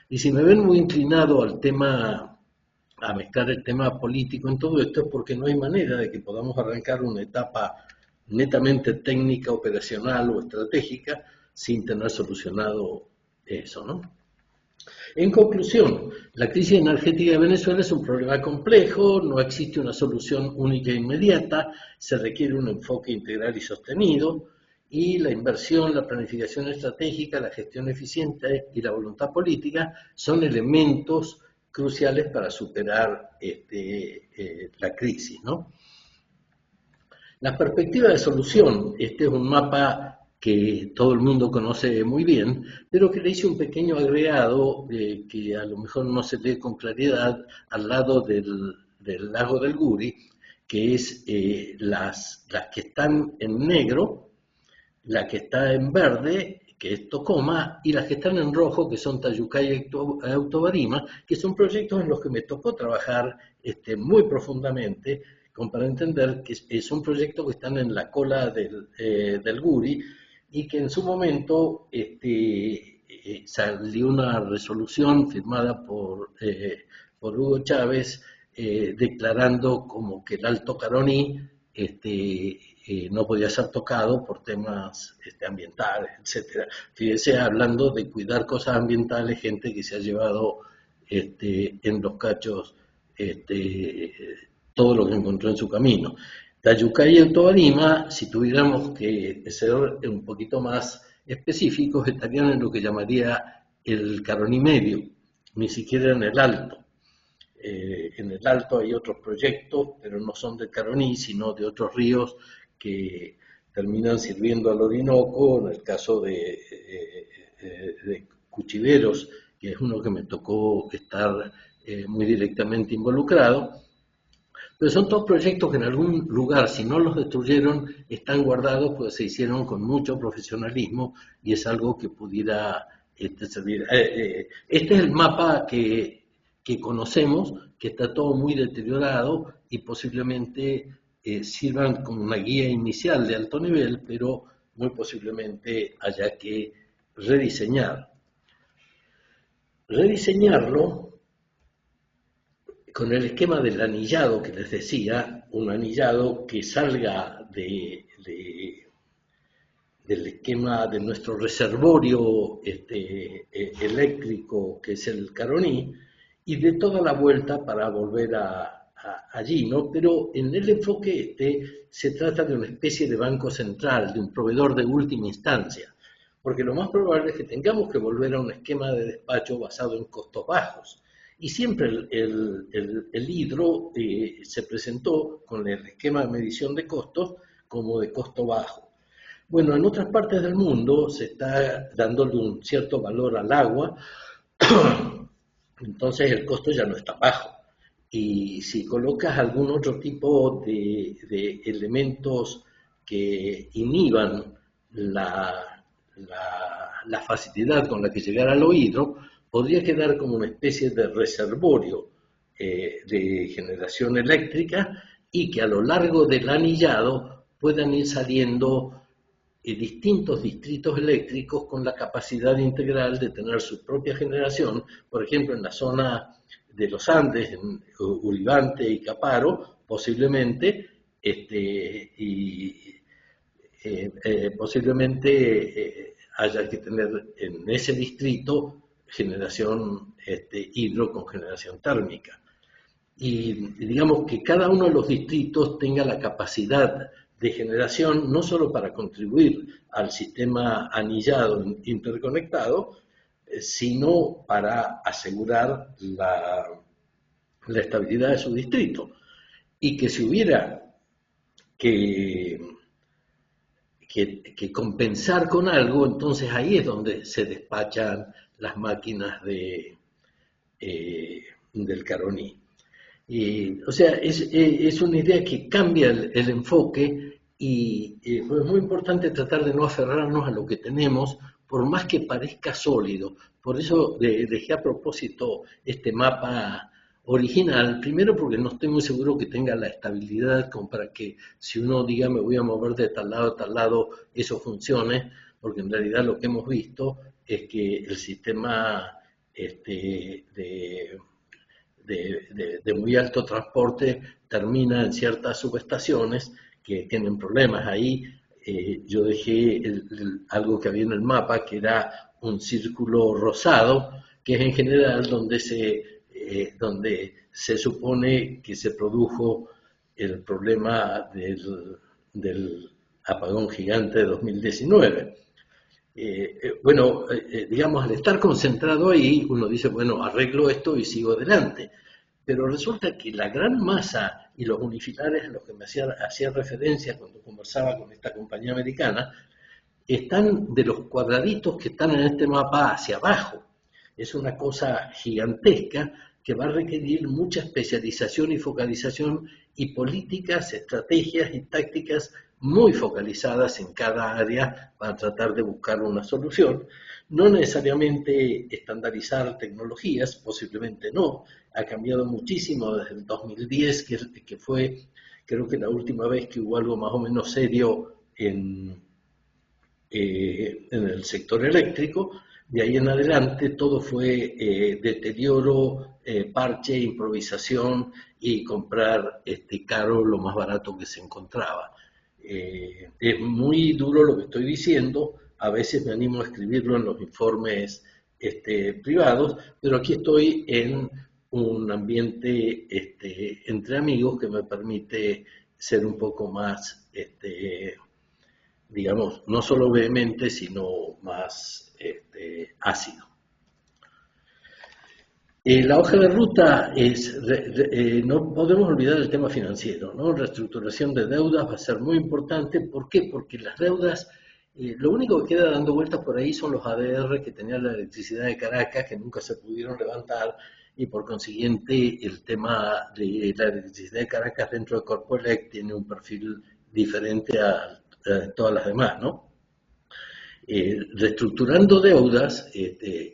Y si me ven muy inclinado al tema, a mezclar el tema político en todo esto, es porque no hay manera de que podamos arrancar una etapa netamente técnica, operacional o estratégica sin tener solucionado eso, ¿no? En conclusión, la crisis energética de Venezuela es un problema complejo, no existe una solución única e inmediata, se requiere un enfoque integral y sostenido, y la inversión, la planificación estratégica, la gestión eficiente y la voluntad política son elementos cruciales para superar la crisis, ¿no? La perspectiva de solución, este es un mapa que todo el mundo conoce muy bien, pero que le hice un pequeño agregado que a lo mejor no se lee con claridad al lado del lago del Guri, que es las que están en negro, la que está en verde, que es Tocoma, y las que están en rojo, que son Tayucay y Autobarima, que son proyectos en los que me tocó trabajar muy profundamente, como para entender que son proyectos que están en la cola del Guri, y que en su momento salió una resolución firmada por Hugo Chávez, declarando como que el Alto Caroní no podía ser tocado por temas ambientales, etcétera. Fíjese, hablando de cuidar cosas ambientales, gente que se ha llevado en los cachos todo lo que encontró en su camino. Tayucay y Alto Barima, si tuviéramos que ser un poquito más específicos, estarían en lo que llamaría el Caroní medio, ni siquiera en el Alto. En el Alto hay otros proyectos, pero no son del Caroní, sino de otros ríos que terminan sirviendo al Orinoco, en el caso de Cuchiveros, que es uno que me tocó estar muy directamente involucrado. Pero son todos proyectos que en algún lugar, si no los destruyeron, están guardados, pues se hicieron con mucho profesionalismo, y es algo que pudiera servir. Este es el mapa que conocemos, que está todo muy deteriorado, y posiblemente sirvan como una guía inicial de alto nivel, pero muy posiblemente haya que rediseñarlo con el esquema del anillado que les decía, un anillado que salga del esquema de nuestro reservorio eléctrico, que es el Caroní, y de toda la vuelta para volver allí, ¿no? Pero en el enfoque se trata de una especie de banco central, de un proveedor de última instancia, porque lo más probable es que tengamos que volver a un esquema de despacho basado en costos bajos. Y siempre el hidro se presentó con el esquema de medición de costos como de costo bajo. Bueno, en otras partes del mundo se está dándole un cierto valor al agua, entonces el costo ya no está bajo. Y si colocas algún otro tipo de elementos que inhiban la facilidad con la que llegar al hidro, podría quedar como una especie de reservorio de generación eléctrica, y que a lo largo del anillado puedan ir saliendo distintos distritos eléctricos con la capacidad integral de tener su propia generación. Por ejemplo, en la zona de los Andes, en Uribante y Caparo, posiblemente y posiblemente haya que tener en ese distrito generación hidro con generación térmica. Y digamos que cada uno de los distritos tenga la capacidad de generación no solo para contribuir al sistema anillado interconectado, sino para asegurar la estabilidad de su distrito. Y que si hubiera que compensar con algo, entonces ahí es donde se despachan las máquinas del Caroní. O sea, es una idea que cambia el enfoque y es muy importante tratar de no aferrarnos a lo que tenemos, por más que parezca sólido. Por eso dejé a propósito este mapa original, primero porque no estoy muy seguro que tenga la estabilidad como para que si uno diga me voy a mover de tal lado a tal lado, eso funcione, porque en realidad lo que hemos visto es que el sistema de muy alto transporte termina en ciertas subestaciones que tienen problemas. Ahí yo dejé algo que había en el mapa, que era un círculo rosado, que es en general donde se supone que se produjo el problema del apagón gigante de 2019. Digamos, al estar concentrado ahí, uno dice, bueno, arreglo esto y sigo adelante. Pero resulta que la gran masa y los unifilares a los que me hacía referencia cuando conversaba con esta compañía americana, están de los cuadraditos que están en este mapa hacia abajo. Es una cosa gigantesca que va a requerir mucha especialización y focalización y políticas, estrategias y tácticas muy focalizadas en cada área para tratar de buscar una solución. No necesariamente estandarizar tecnologías, posiblemente no. Ha cambiado muchísimo desde el 2010, que fue, creo que la última vez que hubo algo más o menos serio en el sector eléctrico. De ahí en adelante todo fue deterioro, parche, improvisación y comprar caro lo más barato que se encontraba. Es muy duro lo que estoy diciendo, a veces me animo a escribirlo en los informes privados, pero aquí estoy en un ambiente entre amigos que me permite ser un poco más digamos, no solo vehemente, sino más ácido. La hoja de ruta es, no podemos olvidar el tema financiero, ¿no? Reestructuración de deudas va a ser muy importante. ¿Por qué? Porque las deudas, lo único que queda dando vueltas por ahí son los ADR que tenía la electricidad de Caracas, que nunca se pudieron levantar, y por consiguiente el tema de la electricidad de Caracas dentro de Corpoelec tiene un perfil diferente a todas las demás, ¿no? Reestructurando deudas,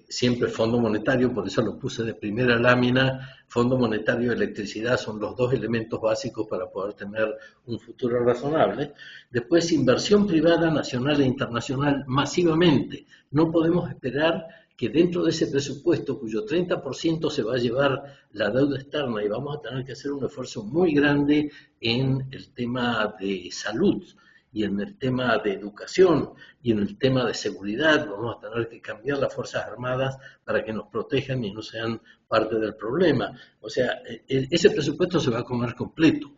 siempre Fondo Monetario, por eso lo puse de primera lámina, Fondo Monetario y electricidad son los dos elementos básicos para poder tener un futuro razonable. Después, inversión privada nacional e internacional masivamente. No podemos esperar que dentro de ese presupuesto, cuyo 30% se va a llevar la deuda externa, y vamos a tener que hacer un esfuerzo muy grande en el tema de salud, y en el tema de educación y en el tema de seguridad, vamos a tener que cambiar las Fuerzas Armadas para que nos protejan y no sean parte del problema. O sea, ese presupuesto se va a comer completo.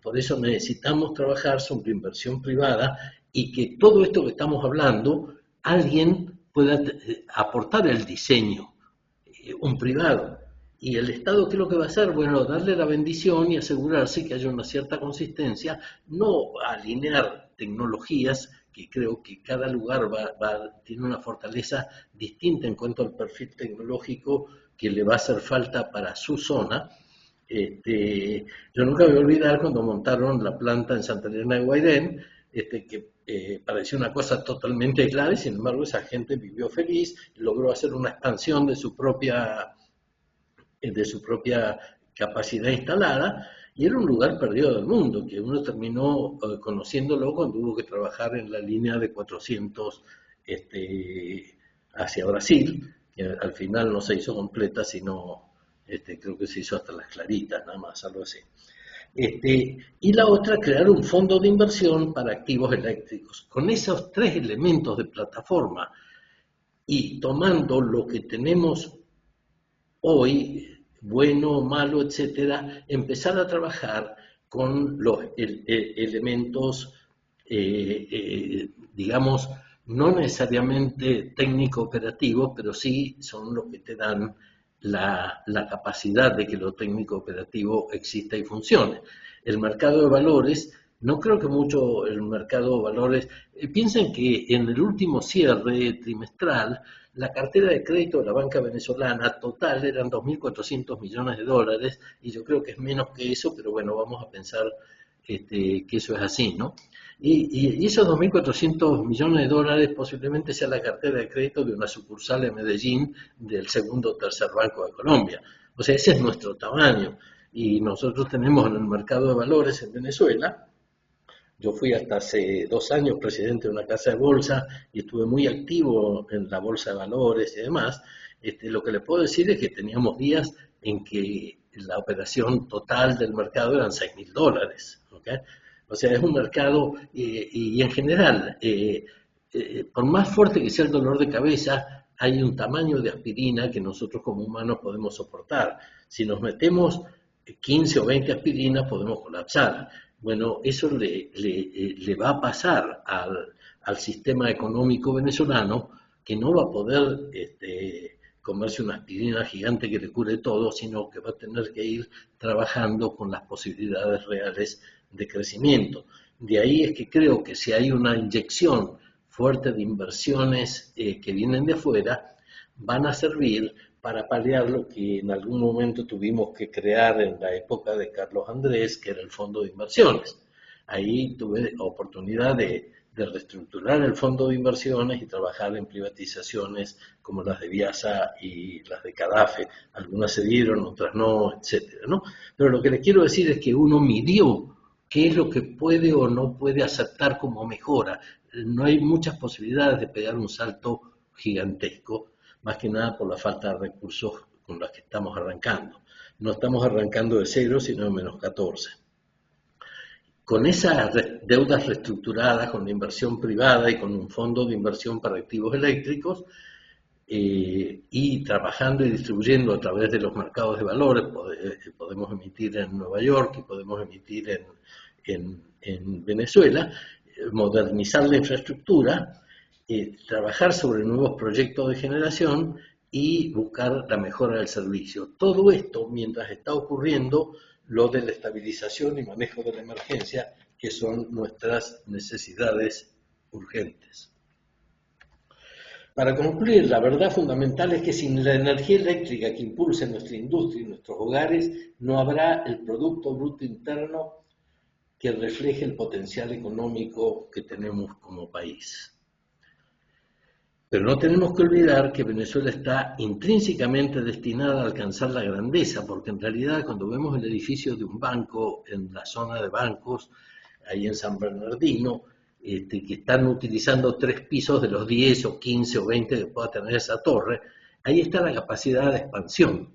Por eso necesitamos trabajar sobre inversión privada y que todo esto que estamos hablando, alguien pueda aportar el diseño, un privado. ¿Y el Estado qué es lo que va a hacer? Bueno, darle la bendición y asegurarse que haya una cierta consistencia, no alinear tecnologías, que creo que cada lugar tiene una fortaleza distinta en cuanto al perfil tecnológico que le va a hacer falta para su zona. Yo nunca me voy a olvidar cuando montaron la planta en Santa Elena de Guairén, que parecía una cosa totalmente aislada, y sin embargo esa gente vivió feliz, logró hacer una expansión de su propia capacidad instalada, y era un lugar perdido del mundo, que uno terminó conociéndolo cuando hubo que trabajar en la línea de 400 hacia Brasil, que al final no se hizo completa, sino creo que se hizo hasta Las Claritas, nada más, algo así. Y la otra, crear un fondo de inversión para activos eléctricos. Con esos tres elementos de plataforma y tomando lo que tenemos hoy, bueno, malo, etcétera, empezar a trabajar con los elementos, digamos, no necesariamente técnico-operativos, pero sí son los que te dan la capacidad de que lo técnico-operativo exista y funcione. El mercado de valores, no creo que mucho el mercado de valores, piensen que en el último cierre trimestral, la cartera de crédito de la banca venezolana total eran 2.400 millones de dólares, y yo creo que es menos que eso, pero bueno, vamos a pensar que eso es así, ¿no? Y esos 2.400 millones de dólares posiblemente sea la cartera de crédito de una sucursal en Medellín del segundo o tercer banco de Colombia. O sea, ese es nuestro tamaño. Y nosotros tenemos en el mercado de valores en Venezuela. Yo fui hasta hace 2 años presidente de una casa de bolsa y estuve muy activo en la bolsa de valores y demás. Lo que le puedo decir es que teníamos días en que la operación total del mercado eran 6.000 dólares. ¿Okay? O sea, es un mercado y en general, por más fuerte que sea el dolor de cabeza, hay un tamaño de aspirina que nosotros como humanos podemos soportar. Si nos metemos 15 o 20 aspirinas podemos colapsar. Bueno, eso le va a pasar al sistema económico venezolano, que no va a poder comerse una aspirina gigante que le cure todo, sino que va a tener que ir trabajando con las posibilidades reales de crecimiento. De ahí es que creo que si hay una inyección fuerte de inversiones que vienen de afuera, van a servir para paliar lo que en algún momento tuvimos que crear en la época de Carlos Andrés, que era el fondo de inversiones. Ahí tuve oportunidad de reestructurar el fondo de inversiones y trabajar en privatizaciones como las de Viasa y las de Cadafe. Algunas se dieron, otras no, etcétera, ¿no? Pero lo que le quiero decir es que uno midió qué es lo que puede o no puede aceptar como mejora. No hay muchas posibilidades de pegar un salto gigantesco, más que nada por la falta de recursos con los que estamos arrancando. No estamos arrancando de cero, sino de -14. Con esas deudas reestructuradas, con la inversión privada y con un fondo de inversión para activos eléctricos, y trabajando y distribuyendo a través de los mercados de valores, podemos emitir en Nueva York y podemos emitir en Venezuela, modernizar la infraestructura, trabajar sobre nuevos proyectos de generación y buscar la mejora del servicio. Todo esto mientras está ocurriendo lo de la estabilización y manejo de la emergencia, que son nuestras necesidades urgentes. Para concluir, la verdad fundamental es que sin la energía eléctrica que impulse nuestra industria y nuestros hogares, no habrá el Producto Bruto Interno que refleje el potencial económico que tenemos como país. Pero no tenemos que olvidar que Venezuela está intrínsecamente destinada a alcanzar la grandeza, porque en realidad cuando vemos el edificio de un banco en la zona de bancos, ahí en San Bernardino, que están utilizando 3 pisos de los 10 o 15 o 20 que pueda tener esa torre, ahí está la capacidad de expansión.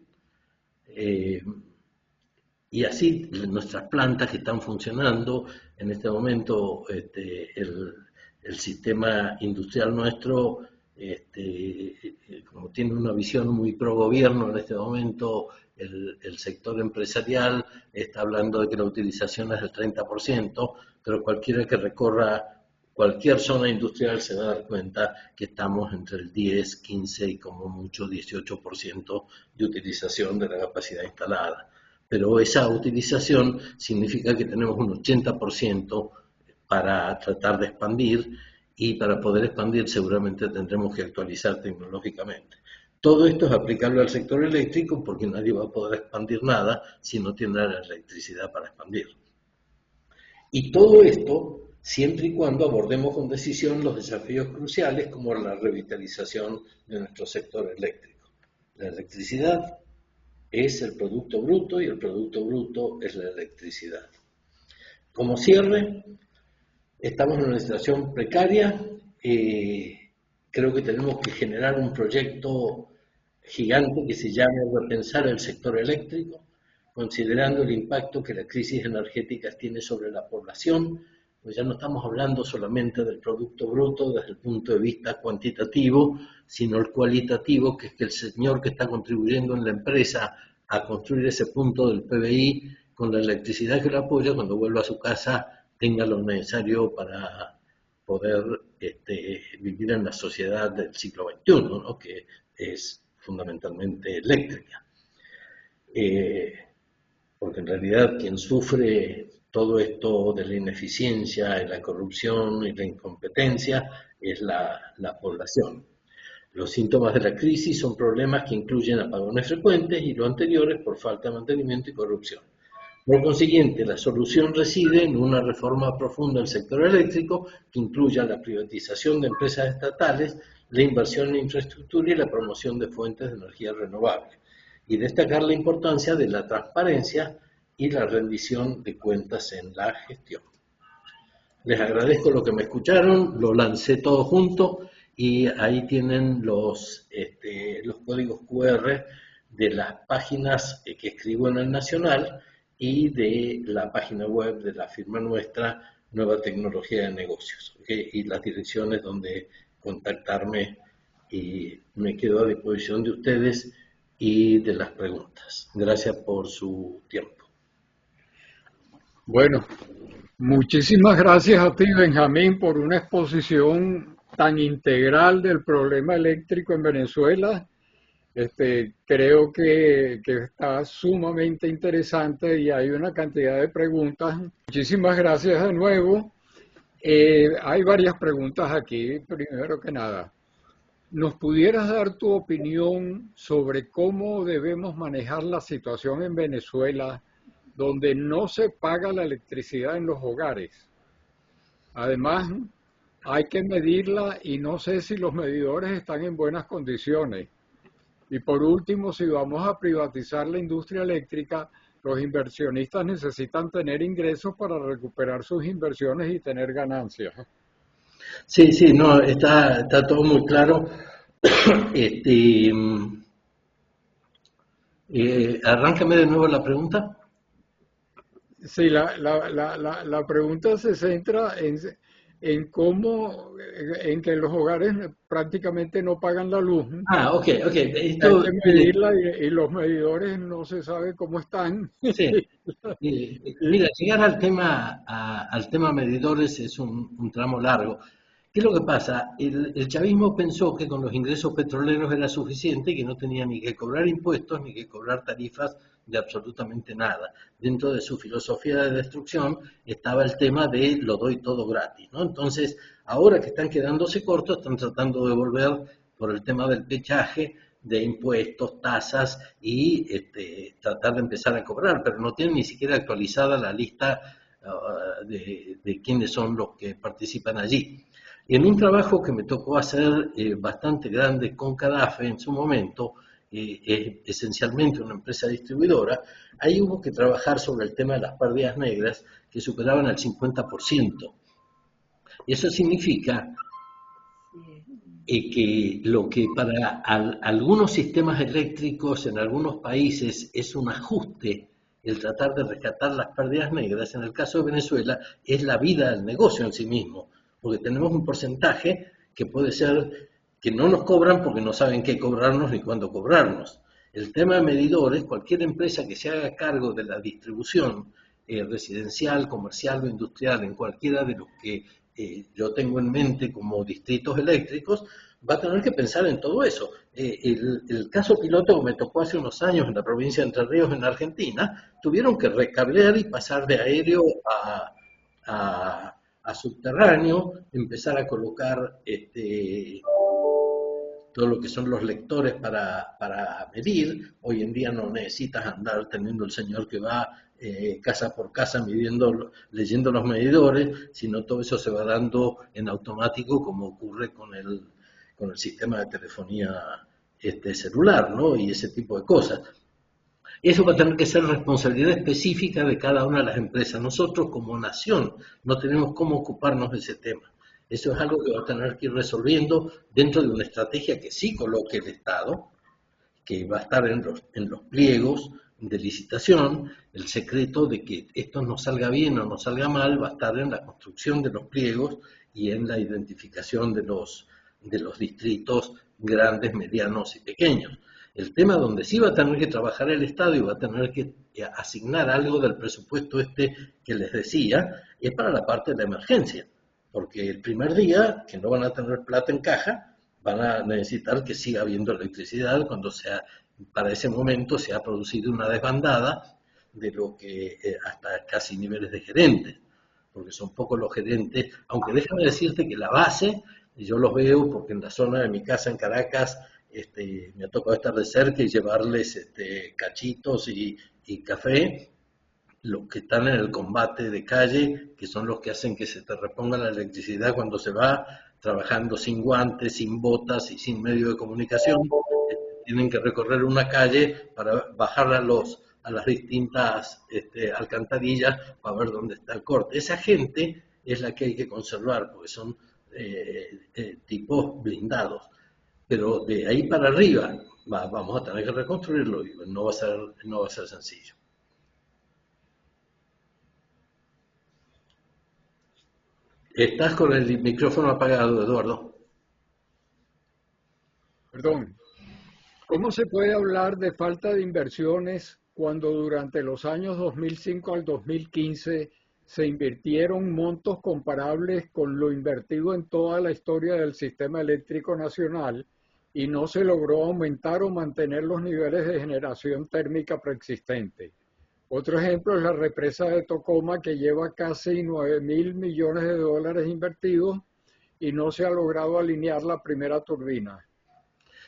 Y así nuestras plantas que están funcionando, en este momento el sistema industrial nuestro, como tiene una visión muy pro gobierno en este momento, el sector empresarial está hablando de que la utilización es del 30%, pero cualquiera que recorra cualquier zona industrial se va a dar cuenta que estamos entre el 10, 15 y como mucho 18% de utilización de la capacidad instalada. Pero esa utilización significa que tenemos un 80% para tratar de expandir, y para poder expandir seguramente tendremos que actualizar tecnológicamente. Todo esto es aplicable al sector eléctrico porque nadie va a poder expandir nada si no tiene la electricidad para expandir. Y todo esto siempre y cuando abordemos con decisión los desafíos cruciales como la revitalización de nuestro sector eléctrico. La electricidad es el Producto Bruto y el Producto Bruto es la electricidad. Como cierre, estamos en una situación precaria, creo que tenemos que generar un proyecto gigante que se llame repensar el sector eléctrico. considerando el impacto que la crisis energética tiene sobre la población, pues ya no estamos hablando solamente del Producto Bruto desde el punto de vista cuantitativo, sino el cualitativo, que es que el señor que está contribuyendo en la empresa a construir ese punto del PBI, con la electricidad que lo apoya, cuando vuelva a su casa tenga lo necesario para poder vivir en la sociedad del siglo XXI, ¿no? Que es fundamentalmente eléctrica. Porque en realidad quien sufre todo esto de la ineficiencia, y la corrupción y la incompetencia es la población. Los síntomas de la crisis son problemas que incluyen apagones frecuentes y lo anterior es por falta de mantenimiento y corrupción. Por consiguiente, la solución reside en una reforma profunda del sector eléctrico que incluya la privatización de empresas estatales, la inversión en infraestructura y la promoción de fuentes de energía renovable. Y destacar la importancia de la transparencia y la rendición de cuentas en la gestión. Les agradezco lo que me escucharon, lo lancé todo junto y ahí tienen los códigos QR de las páginas que escribo en el Nacional y de la página web de la firma nuestra, Nueva Tecnología de Negocios, ¿okay? Y las direcciones donde contactarme, y me quedo a disposición de ustedes y de las preguntas. Gracias por su tiempo. Bueno, muchísimas gracias a ti, Benjamín, por una exposición tan integral del problema eléctrico en Venezuela. Creo que está sumamente interesante y hay una cantidad de preguntas. Muchísimas gracias de nuevo. Hay varias preguntas aquí. Primero que nada, ¿nos pudieras dar tu opinión sobre cómo debemos manejar la situación en Venezuela, donde no se paga la electricidad en los hogares? Además, hay que medirla y no sé si los medidores están en buenas condiciones. Y por último, si vamos a privatizar la industria eléctrica, los inversionistas necesitan tener ingresos para recuperar sus inversiones y tener ganancias. Sí, sí, no, está todo muy claro. Arráncame de nuevo la pregunta. Sí, la pregunta se centra en cómo, en que los hogares prácticamente no pagan la luz. Ah, ok. Hay Esto, que mire, medirla y los medidores no se sabe cómo están. sí, mira, llegar al tema medidores es un tramo largo. ¿Qué es lo que pasa? El chavismo pensó que con los ingresos petroleros era suficiente y que no tenía ni que cobrar impuestos ni que cobrar tarifas de absolutamente nada. Dentro de su filosofía de destrucción estaba el tema de lo doy todo gratis, ¿no? Entonces, ahora que están quedándose cortos, están tratando de volver por el tema del peaje, de impuestos, tasas y tratar de empezar a cobrar, pero no tienen ni siquiera actualizada la lista de quiénes son los que participan allí. Y en un trabajo que me tocó hacer bastante grande con Cadafe en su momento, esencialmente una empresa distribuidora, ahí hubo que trabajar sobre el tema de las pérdidas negras que superaban el 50%. Y eso significa que lo que para algunos sistemas eléctricos en algunos países es un ajuste, el tratar de rescatar las pérdidas negras, en el caso de Venezuela es la vida del negocio en sí mismo, porque tenemos un porcentaje que puede ser que no nos cobran porque no saben qué cobrarnos ni cuándo cobrarnos. El tema de medidores, cualquier empresa que se haga cargo de la distribución residencial, comercial o industrial en cualquiera de los que yo tengo en mente como distritos eléctricos, va a tener que pensar en todo eso. El caso piloto que me tocó hace unos años en la provincia de Entre Ríos, en Argentina, tuvieron que recablear y pasar de aéreo a subterráneo, empezar a colocar todo lo que son los lectores para medir. Hoy en día no necesitas andar teniendo el señor que va casa por casa midiendo, leyendo los medidores, sino todo eso se va dando en automático como ocurre con el sistema de telefonía celular, ¿no? Y ese tipo de cosas. Eso va a tener que ser responsabilidad específica de cada una de las empresas. Nosotros como nación no tenemos cómo ocuparnos de ese tema. Eso es algo que va a tener que ir resolviendo dentro de una estrategia que sí coloque el Estado, que va a estar en los pliegos de licitación, el secreto de que esto no salga bien o no salga mal va a estar en la construcción de los pliegos y en la identificación de los distritos grandes, medianos y pequeños. El tema donde sí va a tener que trabajar el Estado y va a tener que asignar algo del presupuesto que les decía, es para la parte de la emergencia, porque el primer día, que no van a tener plata en caja, van a necesitar que siga habiendo electricidad cuando para ese momento se ha producido una desbandada de lo que hasta casi niveles de gerentes, porque son pocos los gerentes, aunque déjame decirte que la base, yo los veo porque en la zona de mi casa en Caracas me ha tocado estar de cerca y llevarles cachitos y café, los que están en el combate de calle, que son los que hacen que se te reponga la electricidad cuando se va, trabajando sin guantes, sin botas y sin medio de comunicación, tienen que recorrer una calle para bajar a las distintas alcantarillas para ver dónde está el corte. Esa gente es la que hay que conservar, porque son tipos blindados. Pero de ahí para arriba vamos a tener que reconstruirlo y no va a ser sencillo. Estás con el micrófono apagado, Eduardo. Perdón. ¿Cómo se puede hablar de falta de inversiones cuando durante los años 2005 al 2015 se invirtieron montos comparables con lo invertido en toda la historia del sistema eléctrico nacional y no se logró aumentar o mantener los niveles de generación térmica preexistente? Otro ejemplo es la represa de Tocoma, que lleva casi 9.000 millones de dólares invertidos y no se ha logrado alinear la primera turbina.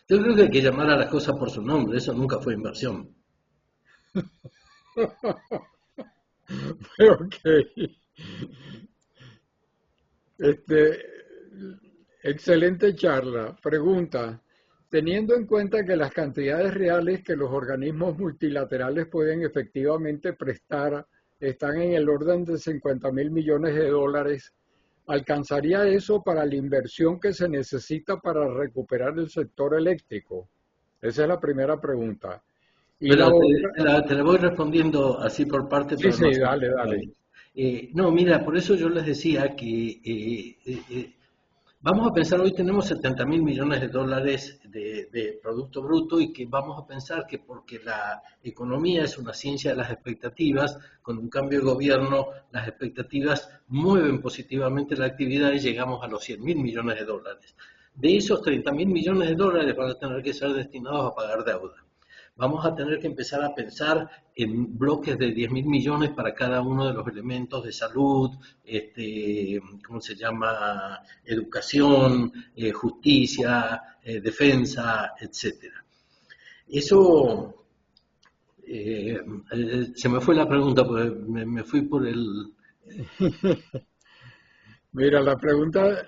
Yo creo que hay que llamar a las cosas por su nombre, eso nunca fue inversión. Ok. Excelente charla. Pregunta: teniendo en cuenta que las cantidades reales que los organismos multilaterales pueden efectivamente prestar están en el orden de 50.000 millones de dólares, ¿alcanzaría eso para la inversión que se necesita para recuperar el sector eléctrico? Esa es la primera pregunta. Y la Pero otra... te la voy respondiendo así por parte, Sí, pero no sí, así. dale, dale. No, mira, por eso yo les decía que vamos a pensar, hoy tenemos 70.000 millones de dólares de Producto Bruto y que vamos a pensar que porque la economía es una ciencia de las expectativas, con un cambio de gobierno, las expectativas mueven positivamente la actividad y llegamos a los 100.000 millones de dólares. De esos 30.000 millones de dólares van a tener que ser destinados a pagar deuda. Vamos a tener que empezar a pensar en bloques de 10.000 millones para cada uno de los elementos de salud, ¿cómo se llama? Educación, justicia, defensa, etcétera. Eso, se me fue la pregunta, porque me fui por el... Mira, la pregunta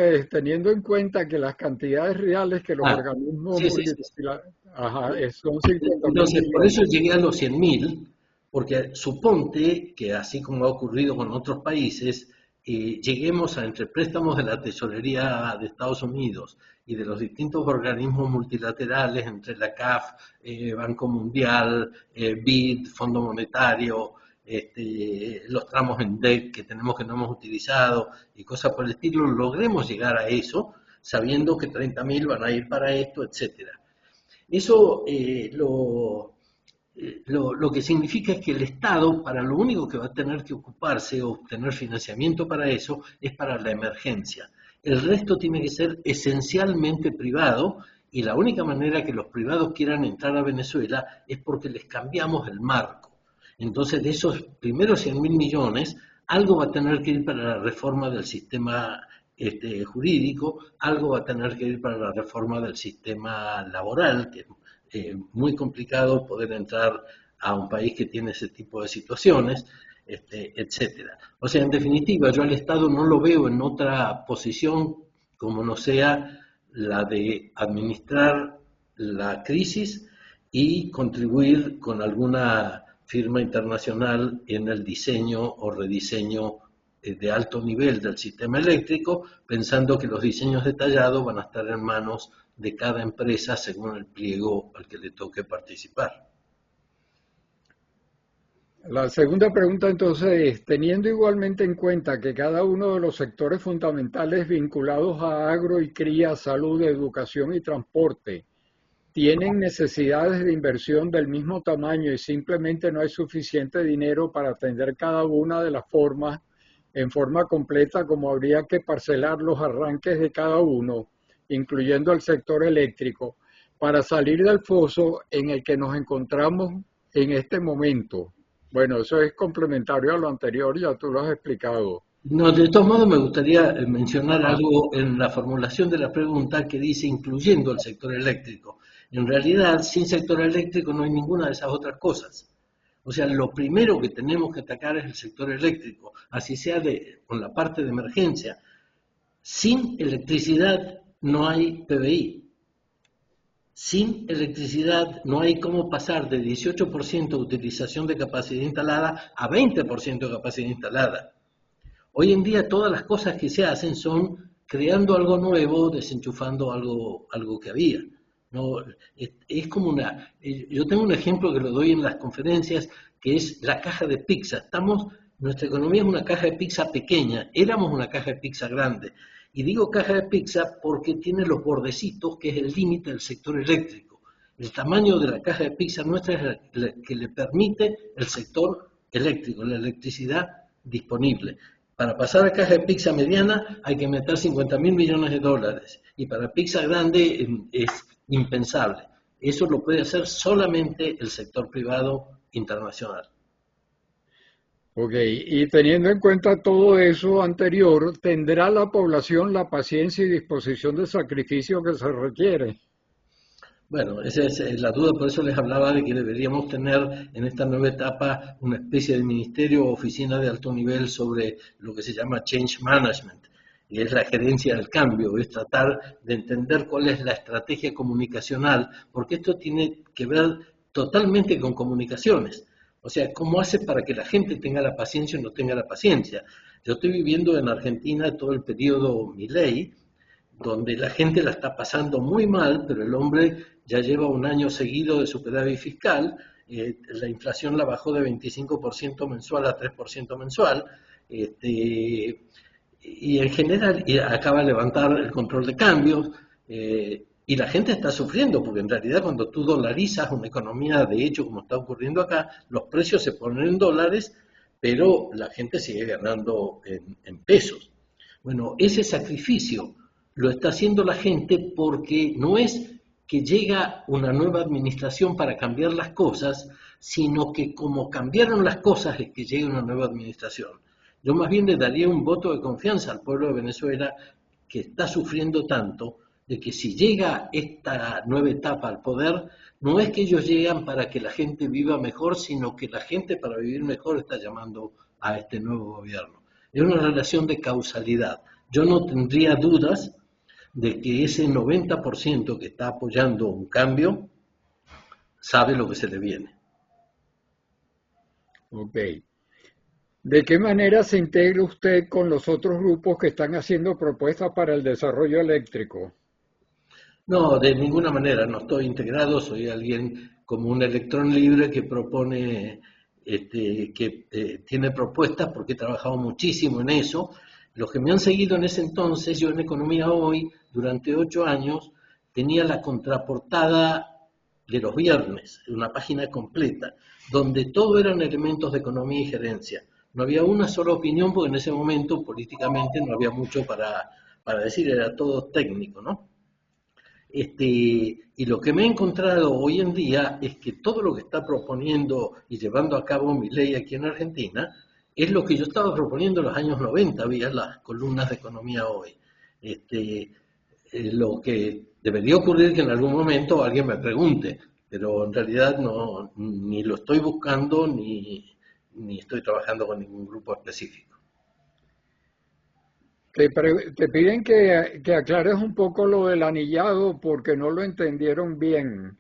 es, teniendo en cuenta que las cantidades reales que los organismos sí, sí, sí. son 50.000 Entonces, por eso millones. llegué a los 100.000, porque suponte que así como ha ocurrido con otros países, lleguemos a entre préstamos de la tesorería de Estados Unidos y de los distintos organismos multilaterales, entre la CAF, Banco Mundial, BID, Fondo Monetario, los tramos en DEC que tenemos que no hemos utilizado y cosas por el estilo, logremos llegar a eso, sabiendo que 30.000 van a ir para esto, etcétera. Eso lo que significa es que el Estado, para lo único que va a tener que ocuparse o obtener financiamiento para eso, es para la emergencia. El resto tiene que ser esencialmente privado y la única manera que los privados quieran entrar a Venezuela es porque les cambiamos el marco. Entonces, de esos primeros 100.000 millones, algo va a tener que ir para la reforma del sistema jurídico, algo va a tener que ir para la reforma del sistema laboral, que es muy complicado poder entrar a un país que tiene ese tipo de situaciones, etcétera. O sea, en definitiva, yo al Estado no lo veo en otra posición como no sea la de administrar la crisis y contribuir con alguna firma internacional en el diseño o rediseño de alto nivel del sistema eléctrico, pensando que los diseños detallados van a estar en manos de cada empresa según el pliego al que le toque participar. La segunda pregunta entonces es, teniendo igualmente en cuenta que cada uno de los sectores fundamentales vinculados a agro y cría, salud, educación y transporte tienen necesidades de inversión del mismo tamaño y simplemente no hay suficiente dinero para atender cada una de las formas en forma completa, como habría que parcelar los arranques de cada uno, incluyendo el sector eléctrico, para salir del foso en el que nos encontramos en este momento. Bueno, eso es complementario a lo anterior, ya tú lo has explicado. No, de todos modos me gustaría mencionar Ajá. algo en la formulación de la pregunta que dice incluyendo el sector eléctrico. En realidad, sin sector eléctrico no hay ninguna de esas otras cosas. O sea, lo primero que tenemos que atacar es el sector eléctrico, así sea con la parte de emergencia. Sin electricidad no hay PBI. Sin electricidad no hay cómo pasar de 18% de utilización de capacidad instalada a 20% de capacidad instalada. Hoy en día todas las cosas que se hacen son creando algo nuevo, desenchufando algo que había. No, es como yo tengo un ejemplo que lo doy en las conferencias, que es la caja de pizza. Nuestra economía es una caja de pizza pequeña, éramos una caja de pizza grande. Y digo caja de pizza porque tiene los bordecitos, que es el límite del sector eléctrico. El tamaño de la caja de pizza nuestra es la que le permite el sector eléctrico, la electricidad disponible. Para pasar a caja de pizza mediana hay que meter 50.000 millones de dólares y para pizza grande es impensable. Eso lo puede hacer solamente el sector privado internacional. Ok, y teniendo en cuenta todo eso anterior, ¿tendrá la población la paciencia y disposición de sacrificio que se requiere? Bueno, esa es la duda, por eso les hablaba de que deberíamos tener en esta nueva etapa una especie de ministerio o oficina de alto nivel sobre lo que se llama change management, y es la gerencia del cambio, es tratar de entender cuál es la estrategia comunicacional, porque esto tiene que ver totalmente con comunicaciones. O sea, ¿cómo hace para que la gente tenga la paciencia o no tenga la paciencia? Yo estoy viviendo en Argentina todo el periodo Milei, donde la gente la está pasando muy mal, pero el hombre ya lleva un año seguido de superávit fiscal, la inflación la bajó de 25% mensual a 3% mensual, y en general acaba de levantar el control de cambios, y la gente está sufriendo, porque en realidad cuando tú dolarizas una economía, de hecho, como está ocurriendo acá, los precios se ponen en dólares, pero la gente sigue ganando en pesos. Bueno, ese sacrificio lo está haciendo la gente porque no es que llega una nueva administración para cambiar las cosas, sino que como cambiaron las cosas es que llega una nueva administración. Yo más bien le daría un voto de confianza al pueblo de Venezuela que está sufriendo tanto, de que si llega esta nueva etapa al poder, no es que ellos llegan para que la gente viva mejor, sino que la gente para vivir mejor está llamando a este nuevo gobierno. Es una relación de causalidad. Yo no tendría dudas de que ese 90% que está apoyando un cambio sabe lo que se le viene. Ok. ¿De qué manera se integra usted con los otros grupos que están haciendo propuestas para el desarrollo eléctrico? No, de ninguna manera, no estoy integrado, soy alguien como un electrón libre que propone, que tiene propuestas porque he trabajado muchísimo en eso. Los que me han seguido en ese entonces, yo en Economía Hoy, durante 8 años, tenía la contraportada de los viernes, una página completa, donde todo eran elementos de economía y gerencia. No había una sola opinión porque en ese momento políticamente no había mucho para decir, era todo técnico, ¿no? Y lo que me he encontrado hoy en día es que todo lo que está proponiendo y llevando a cabo Milei aquí en Argentina es lo que yo estaba proponiendo en los años 90, había las columnas de Economía Hoy. Lo que debería ocurrir que en algún momento alguien me pregunte, pero en realidad no, ni lo estoy buscando ni estoy trabajando con ningún grupo específico. Te piden que aclares un poco lo del anillado porque no lo entendieron bien.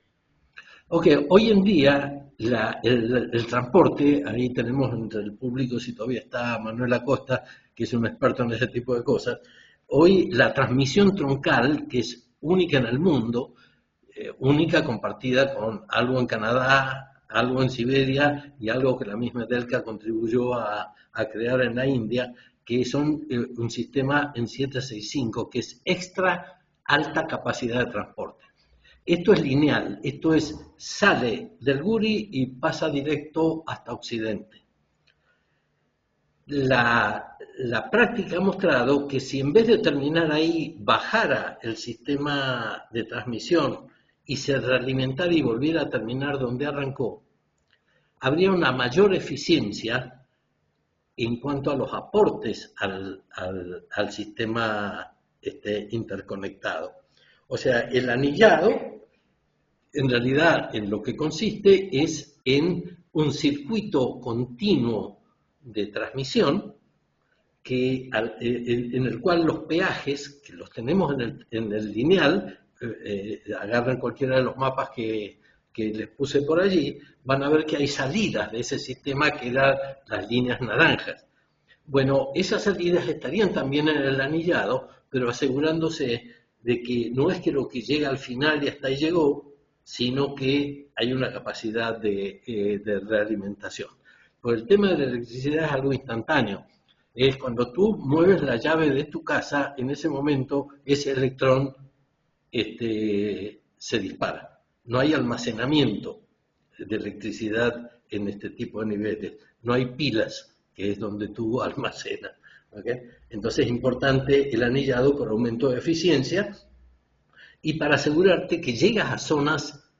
Ok, hoy en día el transporte, ahí tenemos entre el público, si todavía está Manuel Acosta, que es un experto en ese tipo de cosas, hoy la transmisión troncal, que es única en el mundo, única compartida con algo en Canadá, algo en Siberia y algo que la misma Delca contribuyó a crear en la India, que son un sistema en 765 que es extra alta capacidad de transporte. Esto es lineal, esto es, sale del Guri y pasa directo hasta Occidente. La práctica ha mostrado que si en vez de terminar ahí bajara el sistema de transmisión y se realimentara y volviera a terminar donde arrancó, habría una mayor eficiencia en cuanto a los aportes al sistema interconectado. O sea, el anillado, en realidad, en lo que consiste es en un circuito continuo de transmisión en el cual los peajes, que los tenemos en el lineal, agarran cualquiera de los mapas que les puse por allí, van a ver que hay salidas de ese sistema que eran las líneas naranjas. Bueno, esas salidas estarían también en el anillado, pero asegurándose de que no es que lo que llega al final y hasta ahí llegó, sino que hay una capacidad de realimentación. Pues el tema de la electricidad es algo instantáneo. Es cuando tú mueves la llave de tu casa, en ese momento ese electrón se dispara. No hay almacenamiento de electricidad en este tipo de niveles. No hay pilas, que es donde tú almacenas. ¿Okay? Entonces es importante el anillado por aumento de eficiencia y para asegurarte que llegas a zonas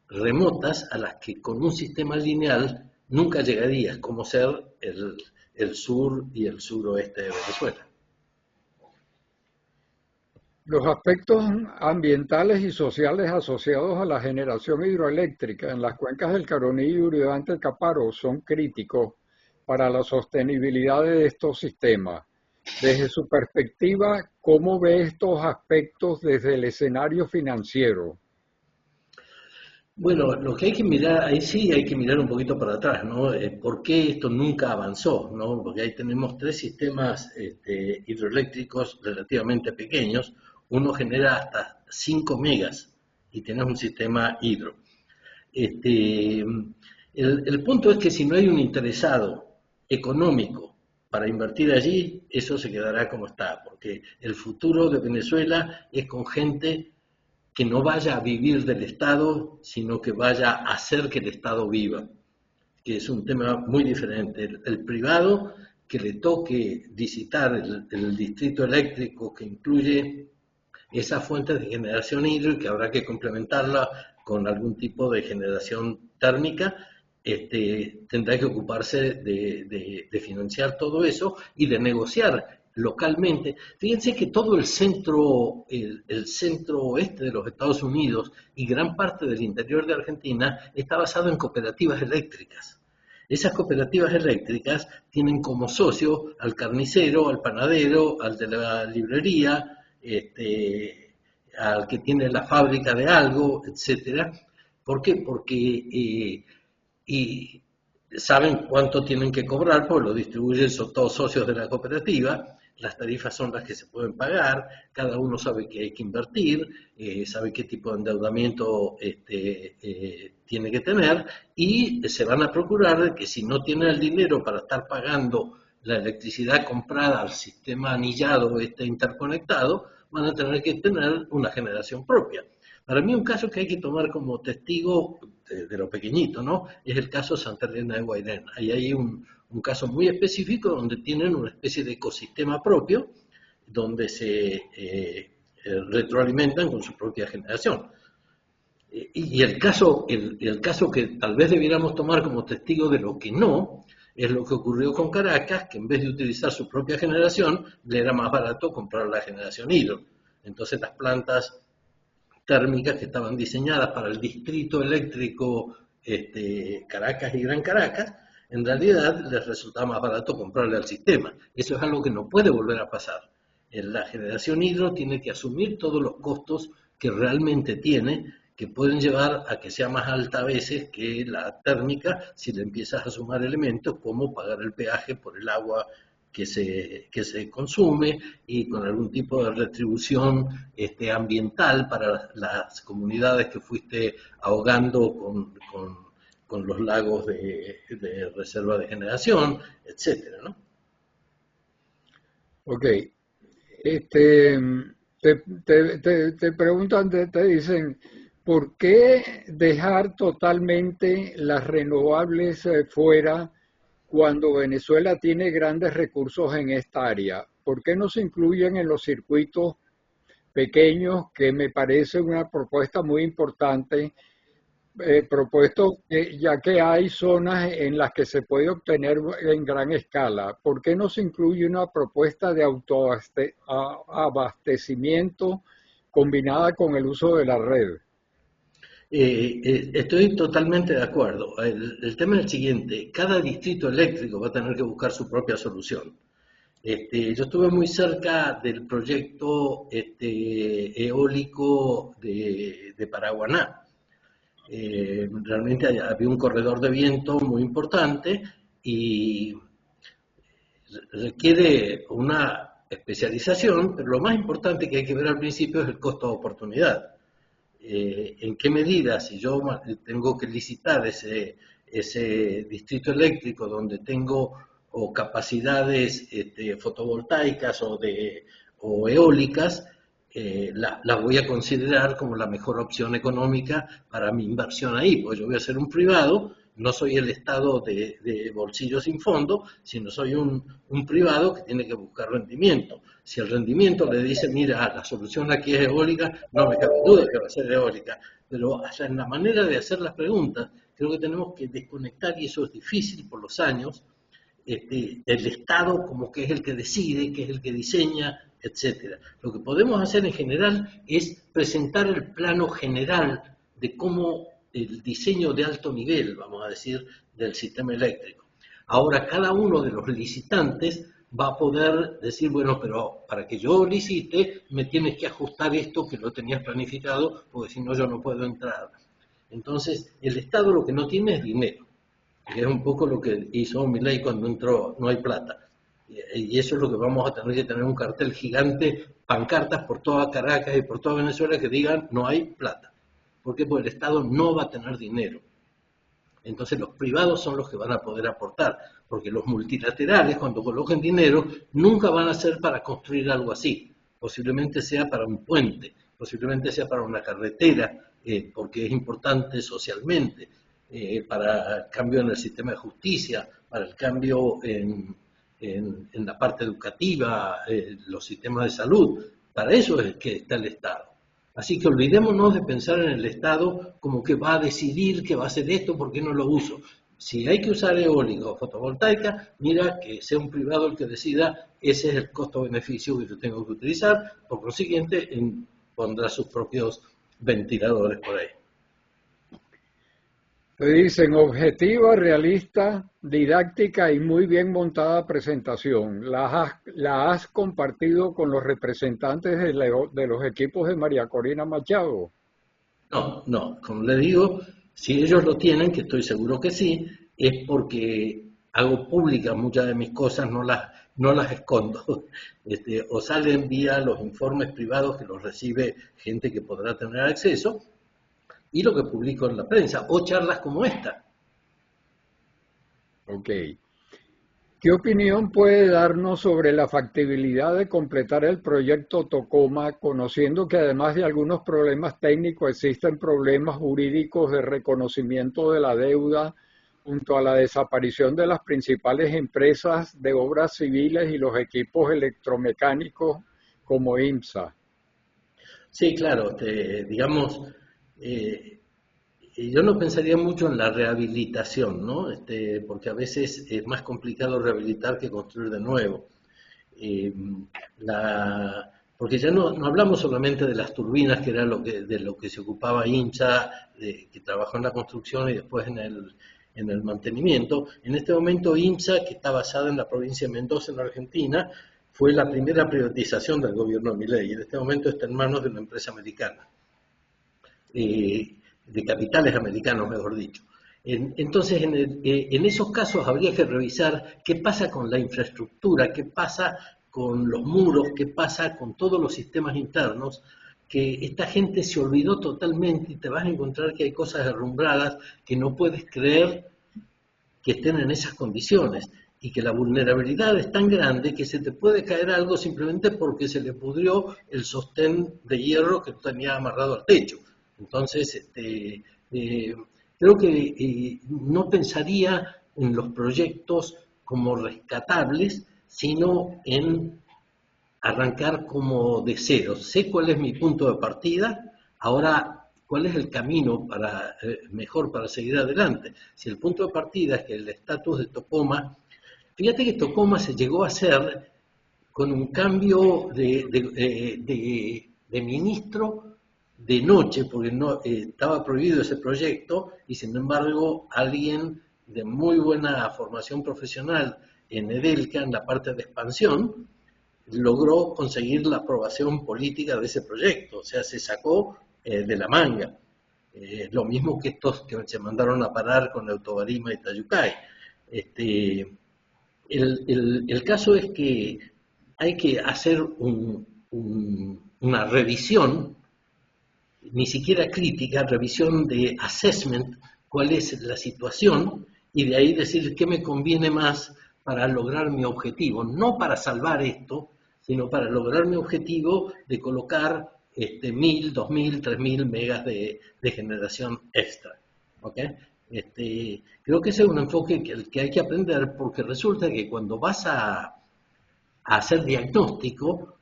remotas a las que con un sistema lineal nunca llegarías, como ser el sur y el suroeste de Venezuela. Los aspectos ambientales y sociales asociados a la generación hidroeléctrica en las cuencas del Caroní y Uribante del Caparo son críticos para la sostenibilidad de estos sistemas. Desde su perspectiva, ¿cómo ve estos aspectos desde el escenario financiero? Bueno, lo que hay que mirar, ahí sí hay que mirar un poquito para atrás, ¿no? ¿Por qué esto nunca avanzó, ¿no? Porque ahí tenemos tres sistemas hidroeléctricos relativamente pequeños, uno genera hasta 5 megas y tenés un sistema hidro. El punto es que si no hay un interesado económico para invertir allí, eso se quedará como está, porque el futuro de Venezuela es con gente que no vaya a vivir del Estado, sino que vaya a hacer que el Estado viva, que es un tema muy diferente. El privado que le toque visitar el distrito eléctrico que incluye esas fuentes de generación hídrica, que habrá que complementarla con algún tipo de generación térmica, tendrá que ocuparse de financiar todo eso y de negociar localmente. Fíjense que todo el centro oeste de los Estados Unidos y gran parte del interior de Argentina está basado en cooperativas eléctricas. Esas cooperativas eléctricas tienen como socio al carnicero, al panadero, al de la librería, al que tiene la fábrica de algo, etcétera. ¿Por qué? Porque y saben cuánto tienen que cobrar, pues lo distribuyen, son todos socios de la cooperativa, las tarifas son las que se pueden pagar, cada uno sabe que hay que invertir, sabe qué tipo de endeudamiento tiene que tener y se van a procurar que si no tienen el dinero para estar pagando la electricidad comprada al sistema anillado interconectado, van a tener que tener una generación propia. Para mí un caso que hay que tomar como testigo de lo pequeñito, ¿no? Es el caso Santa Elena de Guairén. Ahí hay un caso muy específico donde tienen una especie de ecosistema propio, donde se retroalimentan con su propia generación. Y el caso que tal vez debiéramos tomar como testigo de lo que no, es lo que ocurrió con Caracas, que en vez de utilizar su propia generación, le era más barato comprar la generación hidro. Entonces las plantas térmicas que estaban diseñadas para el distrito eléctrico Caracas y Gran Caracas, en realidad les resultaba más barato comprarle al sistema. Eso es algo que no puede volver a pasar. La generación hidro tiene que asumir todos los costos que realmente tiene, que pueden llevar a que sea más alta a veces que la térmica si le empiezas a sumar elementos como pagar el peaje por el agua que se consume y con algún tipo de retribución ambiental para las comunidades que fuiste ahogando con los lagos de reserva de generación, etcétera, ¿no? Ok. Este, te preguntan, te dicen, ¿por qué dejar totalmente las renovables fuera cuando Venezuela tiene grandes recursos en esta área? ¿Por qué no se incluyen en los circuitos pequeños, que me parece una propuesta muy importante? Propuesto que ya que hay zonas en las que se puede obtener en gran escala, ¿por qué no se incluye una propuesta de autoabastecimiento combinada con el uso de la red? Estoy totalmente de acuerdo. El tema es el siguiente, cada distrito eléctrico va a tener que buscar su propia solución. Yo estuve muy cerca del proyecto eólico de Paraguaná. Realmente había un corredor de viento muy importante y requiere una especialización, pero lo más importante que hay que ver al principio es el costo de oportunidad. ¿En qué medida, si yo tengo que licitar ese distrito eléctrico donde tengo o capacidades fotovoltaicas o eólicas, las voy a considerar como la mejor opción económica para mi inversión ahí? Pues yo voy a ser un privado, no soy el Estado de bolsillo sin fondo, sino soy un privado que tiene que buscar rendimiento. Si el rendimiento le dice, mira, la solución aquí es eólica, no me cabe duda que va a ser eólica. Pero en la manera de hacer las preguntas, creo que tenemos que desconectar, y eso es difícil por los años, el Estado como que es el que decide, que es el que diseña, etcétera. Lo que podemos hacer en general es presentar el plano general de cómo el diseño de alto nivel, vamos a decir, del sistema eléctrico. Ahora, cada uno de los licitantes va a poder decir, bueno, pero para que yo licite me tienes que ajustar esto que lo tenías planificado, porque si no yo no puedo entrar. Entonces, el Estado lo que no tiene es dinero, que es un poco lo que hizo Milei cuando entró, no hay plata. Y eso es lo que vamos a tener que tener, un cartel gigante, pancartas por toda Caracas y por toda Venezuela que digan no hay plata. ¿Por qué? Porque el Estado no va a tener dinero. Entonces los privados son los que van a poder aportar, porque los multilaterales, cuando coloquen dinero, nunca van a ser para construir algo así. Posiblemente sea para un puente, posiblemente sea para una carretera, porque es importante socialmente, para el cambio en el sistema de justicia, para el cambio en la parte educativa, los sistemas de salud. Para eso es que está el Estado. Así que olvidémonos de pensar en el Estado como que va a decidir que va a hacer esto, ¿por qué no lo uso? Si hay que usar eólica o fotovoltaica, mira, que sea un privado el que decida, ese es el costo-beneficio que yo tengo que utilizar, por consiguiente pondrá sus propios ventiladores por ahí. Te dicen objetiva, realista, didáctica y muy bien montada presentación. La has compartido con los representantes de los equipos de María Corina Machado? No, no, como le digo, si ellos lo tienen, que estoy seguro que sí, es porque hago públicas muchas de mis cosas, no las escondo. O salen vía los informes privados que los recibe gente que podrá tener acceso, y lo que publico en la prensa, o charlas como esta. Ok. ¿Qué opinión puede darnos sobre la factibilidad de completar el proyecto Tocoma, conociendo que además de algunos problemas técnicos existen problemas jurídicos de reconocimiento de la deuda junto a la desaparición de las principales empresas de obras civiles y los equipos electromecánicos como IMSA? Sí, claro, digamos, yo no pensaría mucho en la rehabilitación, ¿no? Porque a veces es más complicado rehabilitar que construir de nuevo. Eh, Porque ya no hablamos solamente de las turbinas, que era de lo que se ocupaba INCHA, que trabajó en la construcción y después en el mantenimiento. En este momento INCHA, que está basada en la provincia de Mendoza, en Argentina, fue la primera privatización del gobierno de Milei, y en este momento está en manos de una empresa americana, de capitales americanos, mejor dicho. Entonces, en esos casos habría que revisar qué pasa con la infraestructura, qué pasa con los muros, qué pasa con todos los sistemas internos, que esta gente se olvidó totalmente y te vas a encontrar que hay cosas derrumbradas que no puedes creer que estén en esas condiciones y que la vulnerabilidad es tan grande que se te puede caer algo simplemente porque se le pudrió el sostén de hierro que tenía amarrado al techo. Entonces, creo que no pensaría en los proyectos como rescatables, sino en arrancar como de cero. Sé cuál es mi punto de partida, ahora cuál es el camino mejor para seguir adelante. Si el punto de partida es que el estatus de Tocoma, fíjate que Tocoma se llegó a hacer con un cambio de ministro de noche, porque no estaba prohibido ese proyecto, y sin embargo alguien de muy buena formación profesional en Edelca, en la parte de expansión, logró conseguir la aprobación política de ese proyecto, o sea, se sacó de la manga. Lo mismo que estos que se mandaron a parar con Autobarima y Tayucay. El caso es que hay que hacer una revisión, ni siquiera crítica, revisión de assessment, cuál es la situación, y de ahí decir qué me conviene más para lograr mi objetivo, no para salvar esto, sino para lograr mi objetivo de colocar 1000, 2000, 3000 megas de generación extra. ¿Okay? Creo que ese es un enfoque que hay que aprender, porque resulta que cuando vas a hacer diagnóstico,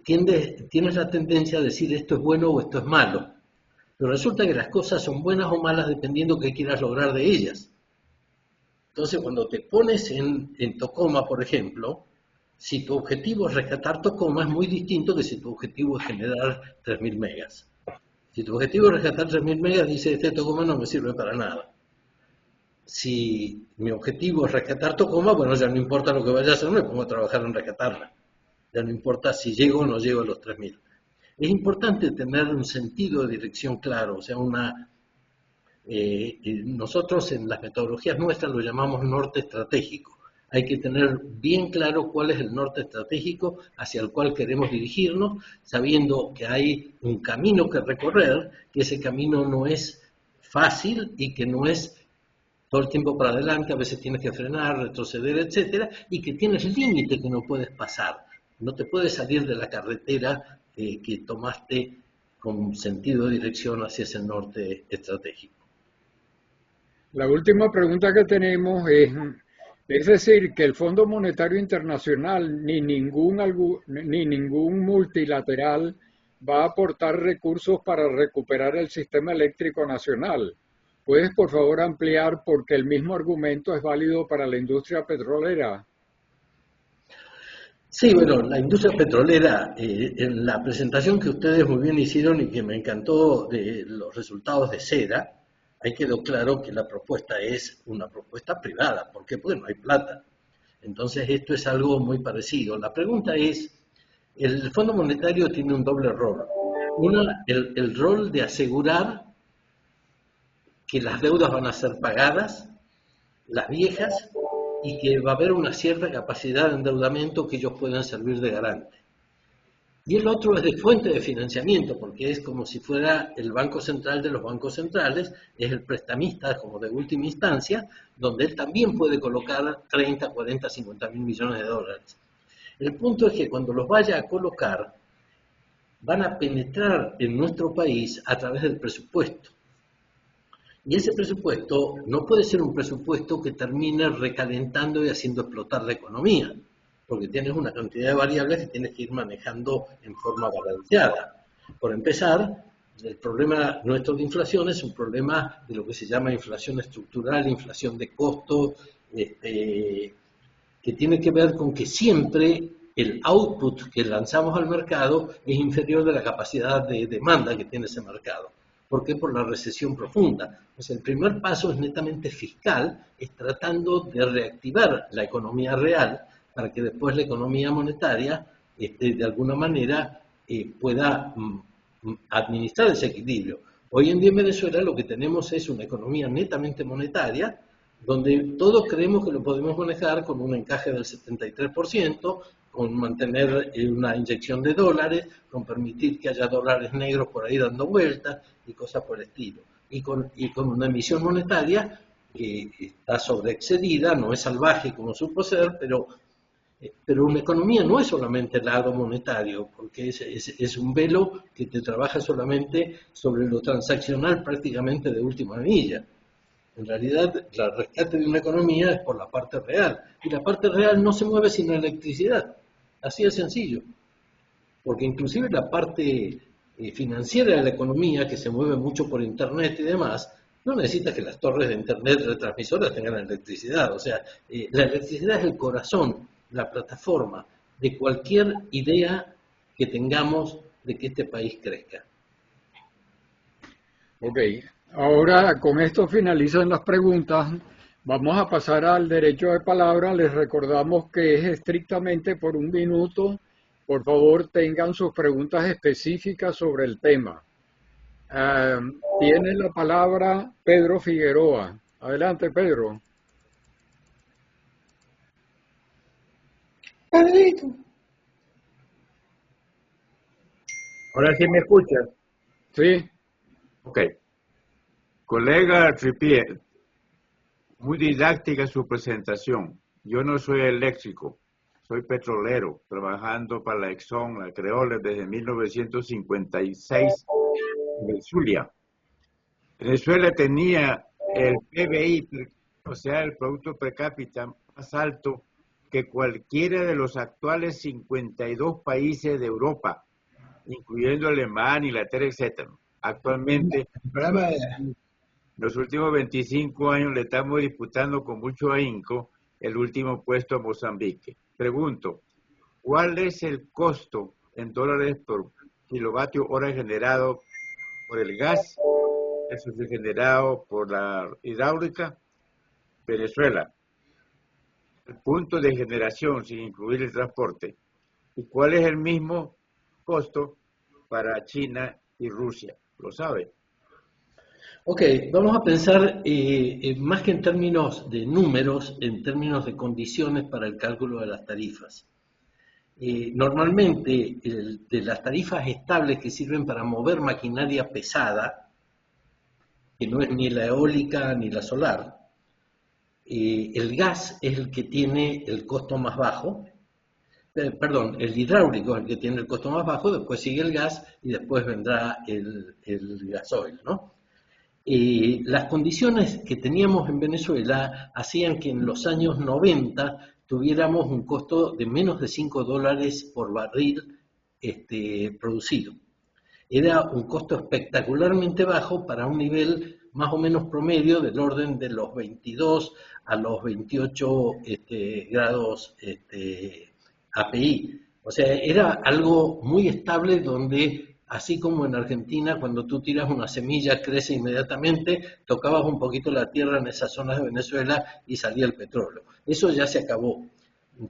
tienes la tendencia a decir esto es bueno o esto es malo. Pero resulta que las cosas son buenas o malas dependiendo qué quieras lograr de ellas. Entonces, cuando te pones en Tocoma, por ejemplo, si tu objetivo es rescatar Tocoma, es muy distinto que si tu objetivo es generar 3000 megas. Si tu objetivo es rescatar 3000 megas, dice, este Tocoma no me sirve para nada. Si mi objetivo es rescatar Tocoma, bueno, ya no importa lo que vaya a hacer, me pongo a trabajar en rescatarla. Ya no importa si llego o no llego a los 3000. Es importante tener un sentido de dirección claro, o sea, nosotros en las metodologías nuestras lo llamamos norte estratégico. Hay que tener bien claro cuál es el norte estratégico hacia el cual queremos dirigirnos, sabiendo que hay un camino que recorrer, que ese camino no es fácil y que no es todo el tiempo para adelante, a veces tienes que frenar, retroceder, etcétera, y que tienes límite que no puedes pasar. No te puedes salir de la carretera que tomaste con sentido de dirección hacia ese norte estratégico. La última pregunta que tenemos es decir, que el Fondo Monetario Internacional ni ningún multilateral va a aportar recursos para recuperar el sistema eléctrico nacional. ¿Puedes, por favor, ampliar porque el mismo argumento es válido para la industria petrolera? Sí, bueno, la industria petrolera, en la presentación que ustedes muy bien hicieron y que me encantó de los resultados de CERA, ahí quedó claro que la propuesta es una propuesta privada. ¿Por qué? Porque no hay plata. Entonces esto es algo muy parecido. La pregunta es, el Fondo Monetario tiene un doble rol. Una, el rol de asegurar que las deudas van a ser pagadas, las viejas, y que va a haber una cierta capacidad de endeudamiento que ellos puedan servir de garante. Y el otro es de fuente de financiamiento, porque es como si fuera el Banco Central de los bancos centrales, es el prestamista como de última instancia, donde él también puede colocar 30, 40, 50 mil millones de dólares. El punto es que cuando los vaya a colocar, van a penetrar en nuestro país a través del presupuesto. Y ese presupuesto no puede ser un presupuesto que termine recalentando y haciendo explotar la economía, porque tienes una cantidad de variables que tienes que ir manejando en forma balanceada. Por empezar, el problema nuestro de inflación es un problema de lo que se llama inflación estructural, inflación de costos, que tiene que ver con que siempre el output que lanzamos al mercado es inferior de la capacidad de demanda que tiene ese mercado. ¿Por qué? Por la recesión profunda. Pues el primer paso es netamente fiscal, es tratando de reactivar la economía real para que después la economía monetaria de alguna manera pueda administrar ese equilibrio. Hoy en día en Venezuela lo que tenemos es una economía netamente monetaria, donde todos creemos que lo podemos manejar con un encaje del 73%, con mantener una inyección de dólares, con permitir que haya dólares negros por ahí dando vueltas y cosas por el estilo. Y con una emisión monetaria que está sobreexcedida, no es salvaje como supo ser, pero una economía no es solamente el lado monetario, porque es un velo que te trabaja solamente sobre lo transaccional prácticamente de última milla. En realidad, el rescate de una economía es por la parte real, y la parte real no se mueve sin electricidad, así de sencillo, porque inclusive la parte financiera de la economía, que se mueve mucho por Internet y demás, no necesita que las torres de Internet retransmisoras tengan electricidad. O sea, la electricidad es el corazón, la plataforma de cualquier idea que tengamos de que este país crezca. Ok, ahora con esto finalizan las preguntas. Vamos a pasar al derecho de palabra. Les recordamos que es estrictamente por 1 minuto. Por favor, tengan sus preguntas específicas sobre el tema. Tiene la palabra Pedro Figueroa. Adelante, Pedro. Pedrito. Ahora sí me escuchas. Sí, Ok. Colega Tripier, muy didáctica su presentación. Yo no soy eléctrico, soy petrolero, trabajando para la Exxon, la Creole, desde 1956 en Zulia. Venezuela tenía el PBI, o sea, el Producto Per Cápita, más alto que cualquiera de los actuales 52 países de Europa, incluyendo Alemania, Inglaterra, etc. Actualmente, en los últimos 25 años le estamos disputando con mucho ahínco el último puesto a Mozambique. Pregunto, ¿cuál es el costo en dólares por kilovatio hora generado por el gas, eso es generado por la hidráulica? Venezuela, el punto de generación sin incluir el transporte. ¿Y cuál es el mismo costo para China y Rusia? ¿Lo sabe? Ok, vamos a pensar más que en términos de números, en términos de condiciones para el cálculo de las tarifas. Normalmente, de las tarifas estables que sirven para mover maquinaria pesada, que no es ni la eólica ni la solar, el gas es el que tiene el costo más bajo, perdón, el hidráulico es el que tiene el costo más bajo, después sigue el gas y después vendrá el gasoil, ¿no? Las condiciones que teníamos en Venezuela hacían que en los años 90 tuviéramos un costo de menos de $5 por barril producido. Era un costo espectacularmente bajo para un nivel más o menos promedio del orden de los 22 a los 28 grados API. O sea, era algo muy estable donde, así como en Argentina, cuando tú tiras una semilla crece inmediatamente, tocabas un poquito la tierra en esas zonas de Venezuela y salía el petróleo. Eso ya se acabó.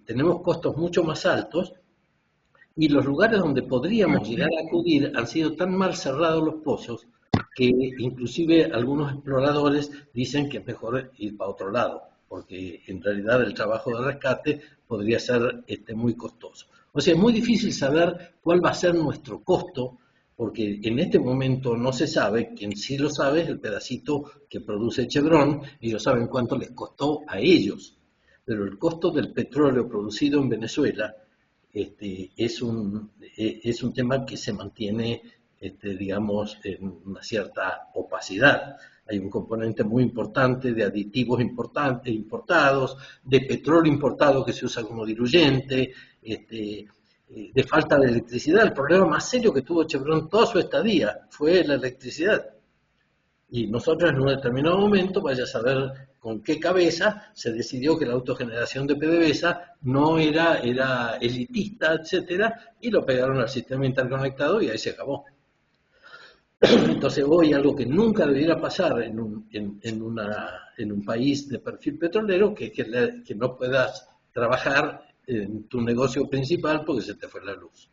Tenemos costos mucho más altos y los lugares donde podríamos llegar a acudir han sido tan mal cerrados los pozos que inclusive algunos exploradores dicen que es mejor ir para otro lado, porque en realidad el trabajo de rescate podría ser muy costoso. O sea, es muy difícil saber cuál va a ser nuestro costo, porque en este momento no se sabe. Quien sí lo sabe es el pedacito que produce Chevron. Ellos saben cuánto les costó a ellos, pero el costo del petróleo producido en Venezuela es un tema que se mantiene, digamos, en una cierta opacidad. Hay un componente muy importante de aditivos importados, de petróleo importado que se usa como diluyente, de falta de electricidad. El problema más serio que tuvo Chevron toda su estadía fue la electricidad. Y nosotros en un determinado momento, vaya a saber con qué cabeza, se decidió que la autogeneración de PDVSA no era elitista, etcétera, y lo pegaron al sistema interconectado y ahí se acabó. Entonces hoy algo que nunca debiera pasar en un país de perfil petrolero, que es que no puedas trabajar en tu negocio principal porque se te fue la luz.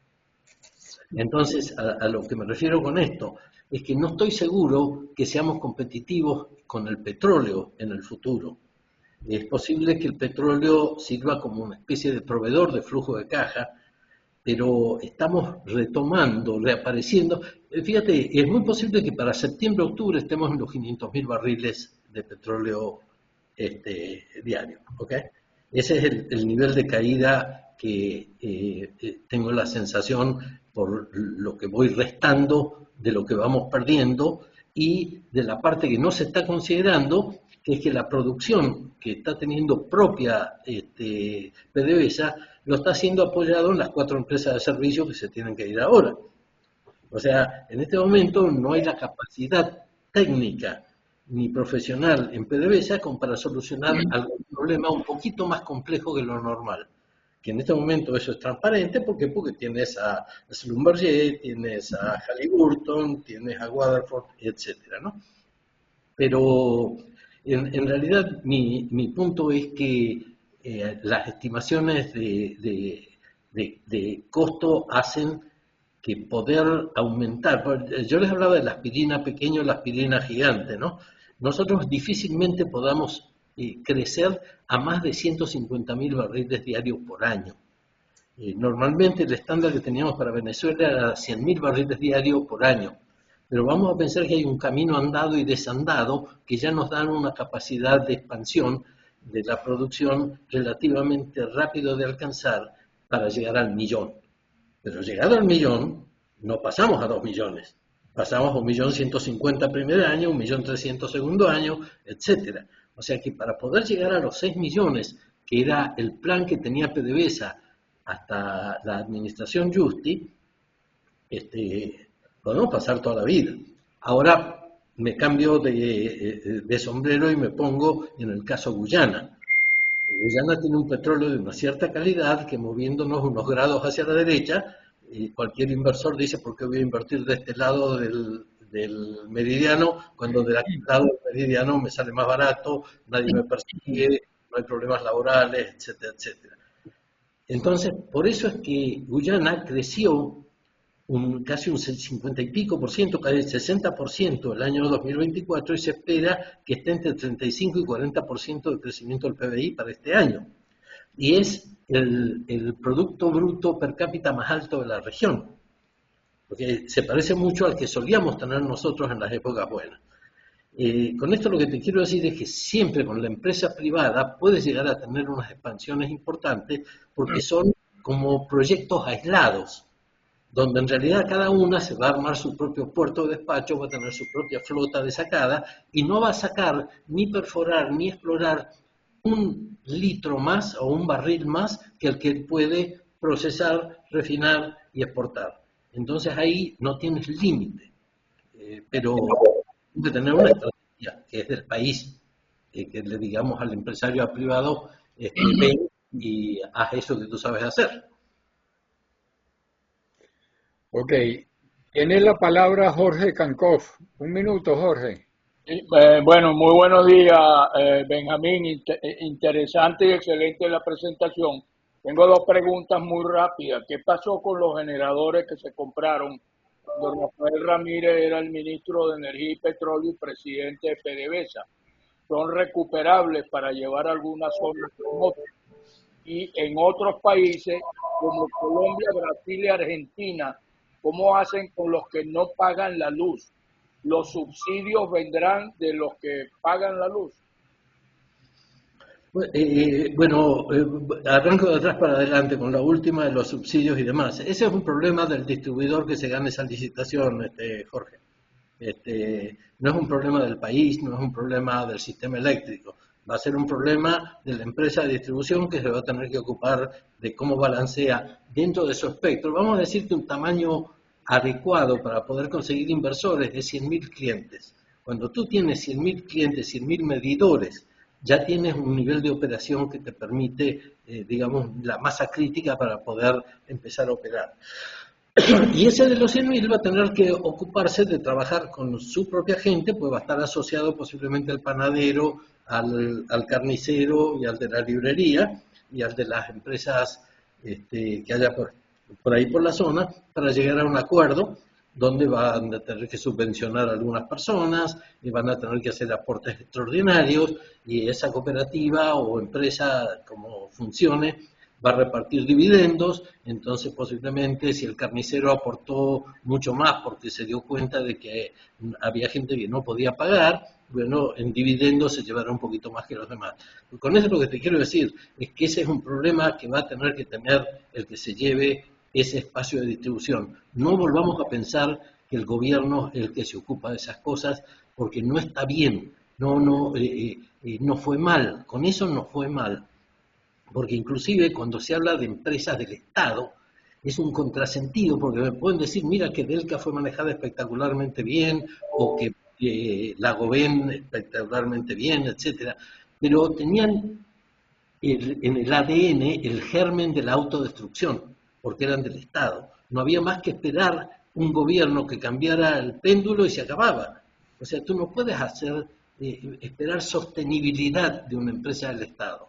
Entonces, a lo que me refiero con esto, es que no estoy seguro que seamos competitivos con el petróleo en el futuro. Es posible que el petróleo sirva como una especie de proveedor de flujo de caja, pero estamos retomando, reapareciendo. Fíjate, es muy posible que para septiembre-octubre estemos en los 500.000 barriles de petróleo diario. ¿Okay? Ese es el nivel de caída que tengo la sensación por lo que voy restando de lo que vamos perdiendo y de la parte que no se está considerando, que es que la producción que está teniendo propia PDVSA lo está siendo apoyado en las 4 empresas de servicio que se tienen que ir ahora. O sea, en este momento no hay la capacidad técnica ni profesional en PDVSA como para solucionar algún problema un poquito más complejo que lo normal. Que en este momento eso es transparente, porque tienes a Schlumberger, tienes a Halliburton, tienes a Waterford, etcétera, ¿no? Pero en realidad mi punto es que las estimaciones de costo hacen que poder aumentar. Yo les hablaba de la aspirina pequeña o la aspirina gigante, ¿no? Nosotros difícilmente podamos crecer a más de 150.000 barriles diarios por año. Normalmente el estándar que teníamos para Venezuela era 100.000 barriles diarios por año. Pero vamos a pensar que hay un camino andado y desandado que ya nos dan una capacidad de expansión de la producción relativamente rápido de alcanzar para llegar al millón. Pero llegado al millón, no pasamos a 2 millones. Pasamos a 1.150.000 primer año, 1.300.000 segundo año, etc. O sea que para poder llegar a los 6 millones, que era el plan que tenía PDVSA hasta la administración Justi, podemos pasar toda la vida. Ahora me cambio de sombrero y me pongo en el caso Guyana. Guyana tiene un petróleo de una cierta calidad que, moviéndonos unos grados hacia la derecha, cualquier inversor dice: ¿por qué voy a invertir de este lado del meridiano cuando del lado del meridiano me sale más barato, nadie me persigue, no hay problemas laborales, etcétera, etcétera? Entonces, por eso es que Guyana creció casi un 50 y pico por ciento, casi el 60% el año 2024, y se espera que esté entre 35 y 40% de crecimiento del PBI para este año. Y es el Producto Bruto per cápita más alto de la región, porque se parece mucho al que solíamos tener nosotros en las épocas buenas. Con esto lo que te quiero decir es que siempre con la empresa privada puedes llegar a tener unas expansiones importantes, porque son como proyectos aislados, donde en realidad cada una se va a armar su propio puerto de despacho, va a tener su propia flota de sacada, y no va a sacar, ni perforar, ni explorar un litro más o un barril más que el que puede procesar, refinar y exportar. Entonces ahí no tienes límite, pero hay que tener una estrategia que es del país, que le digamos al empresario privado: ven y haz eso que tú sabes hacer. Ok, tiene la palabra Jorge Cancoff. Un minuto, Jorge. Bueno, muy buenos días, Benjamín. Interesante y excelente la presentación. Tengo 2 preguntas muy rápidas. ¿Qué pasó con los generadores que se compraron cuando Rafael Ramírez era el ministro de Energía y Petróleo y presidente de PDVSA? ¿Son recuperables para llevar a algunas zonas remotas? Y en otros países como Colombia, Brasil y Argentina, ¿cómo hacen con los que no pagan la luz? ¿Los subsidios vendrán de los que pagan la luz? Arranco de atrás para adelante con la última de los subsidios y demás. Ese es un problema del distribuidor que se gane esa licitación, Jorge. No es un problema del país, no es un problema del sistema eléctrico. Va a ser un problema de la empresa de distribución, que se va a tener que ocupar de cómo balancea dentro de su espectro. Vamos a decir que un tamaño adecuado para poder conseguir inversores de 100.000 clientes. Cuando tú tienes 100.000 clientes, 100.000 medidores, ya tienes un nivel de operación que te permite, digamos, la masa crítica para poder empezar a operar. Y ese de los 100.000 va a tener que ocuparse de trabajar con su propia gente, pues va a estar asociado posiblemente al panadero, al carnicero y al de la librería y al de las empresas que haya por ahí por la zona, para llegar a un acuerdo donde van a tener que subvencionar a algunas personas y van a tener que hacer aportes extraordinarios, y esa cooperativa o empresa, como funcione, va a repartir dividendos. Entonces posiblemente si el carnicero aportó mucho más porque se dio cuenta de que había gente que no podía pagar, bueno, en dividendos se llevará un poquito más que los demás. Con eso lo que te quiero decir es que ese es un problema que va a tener que tener el que se lleve ese espacio de distribución. No volvamos a pensar que el gobierno es el que se ocupa de esas cosas, porque no está bien, no fue mal, con eso no fue mal, porque inclusive cuando se habla de empresas del Estado, es un contrasentido, porque me pueden decir, mira que Delca fue manejada espectacularmente bien, o que la Goven espectacularmente bien, etcétera, pero tenían en el ADN el germen de la autodestrucción, porque eran del Estado. No había más que esperar un gobierno que cambiara el péndulo y se acababa. O sea, tú no puedes esperar sostenibilidad de una empresa del Estado.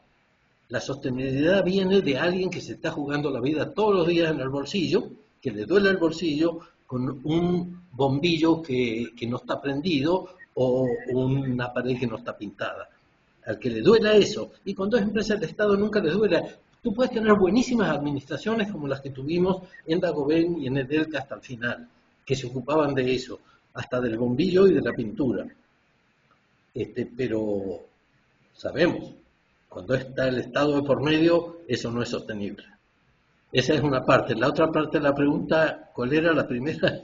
La sostenibilidad viene de alguien que se está jugando la vida todos los días en el bolsillo, que le duele el bolsillo, con un bombillo que no está prendido o una pared que no está pintada. Al que le duela eso, y cuando es empresa del Estado nunca les duela. Tú puedes tener buenísimas administraciones como las que tuvimos en Dagobén y en Edelca hasta el final, que se ocupaban de eso, hasta del bombillo y de la pintura. Pero sabemos, cuando está el Estado de por medio, eso no es sostenible. Esa es una parte. La otra parte de la pregunta, ¿cuál era la primera?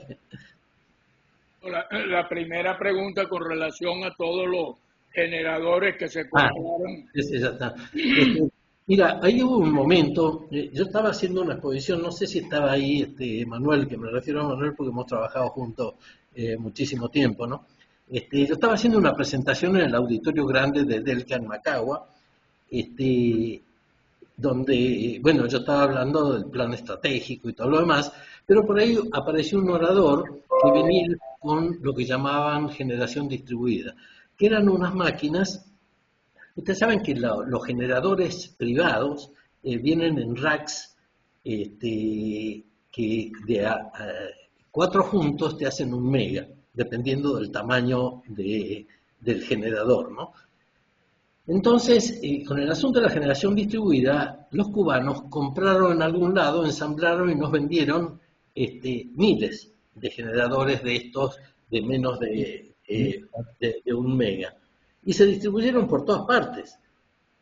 La primera pregunta con relación a todos los generadores que se compraron. Ya está. Mira, ahí hubo un momento, yo estaba haciendo una exposición, no sé si estaba ahí Manuel, que me refiero a Manuel porque hemos trabajado juntos muchísimo tiempo, ¿no? Yo estaba haciendo una presentación en el auditorio grande de Delca en Macagua, donde, bueno, yo estaba hablando del plan estratégico y todo lo demás, pero por ahí apareció un orador que venía con lo que llamaban generación distribuida, que eran unas máquinas. Ustedes saben que los generadores privados vienen en racks que de 4 juntos te hacen 1 mega, dependiendo del tamaño del generador, ¿no? Entonces, con el asunto de la generación distribuida, los cubanos compraron en algún lado, ensamblaron y nos vendieron miles de generadores de estos de menos de 1 mega. Y se distribuyeron por todas partes.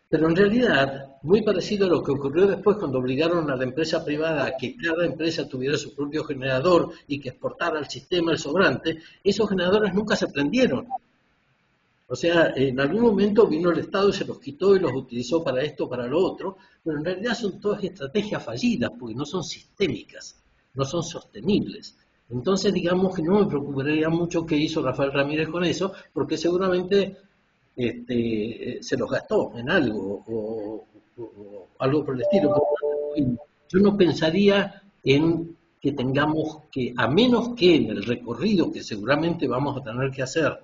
Pero en realidad, muy parecido a lo que ocurrió después cuando obligaron a la empresa privada a que cada empresa tuviera su propio generador y que exportara al sistema el sobrante, esos generadores nunca se prendieron. O sea, en algún momento vino el Estado y se los quitó y los utilizó para esto, para lo otro, pero en realidad son todas estrategias fallidas porque no son sistémicas, no son sostenibles. Entonces, digamos que no me preocuparía mucho qué hizo Rafael Ramírez con eso, porque seguramente se los gastó en algo o algo por el estilo. Yo no pensaría en que tengamos que, a menos que en el recorrido que seguramente vamos a tener que hacer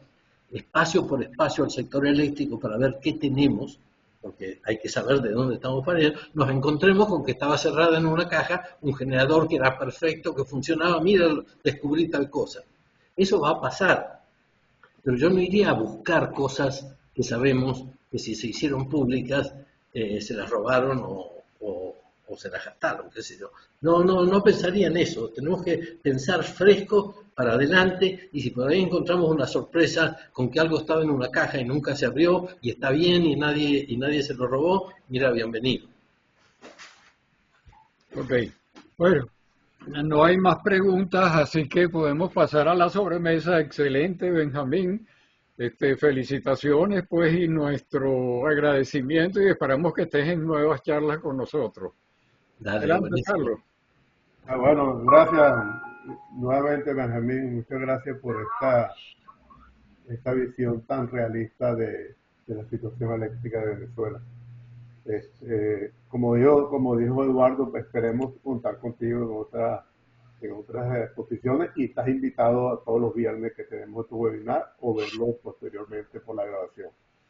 espacio por espacio al sector eléctrico para ver qué tenemos, porque hay que saber de dónde estamos para ir, nos encontremos con que estaba cerrada en una caja un generador que era perfecto, que funcionaba, mira, descubrí tal cosa. Eso va a pasar, pero yo no iría a buscar cosas que sabemos que si se hicieron públicas se las robaron o se las gastaron, qué sé yo. No pensaría en eso. Tenemos que pensar fresco para adelante, y si por ahí encontramos una sorpresa con que algo estaba en una caja y nunca se abrió y está bien y nadie se lo robó, mira, bienvenido. Ok, bueno, no hay más preguntas, así que podemos pasar a la sobremesa. Excelente, Benjamín. Felicitaciones, pues, y nuestro agradecimiento, y esperamos que estés en nuevas charlas con nosotros. Dale, Adelante, buenísimo. Carlos. Bueno, gracias nuevamente, Benjamín. Muchas gracias por esta visión tan realista de la situación eléctrica de Venezuela. Como dijo Eduardo, pues, esperemos contar contigo en otras exposiciones, y estás invitado a todos los viernes que tenemos tu webinar o verlo posteriormente por la grabación.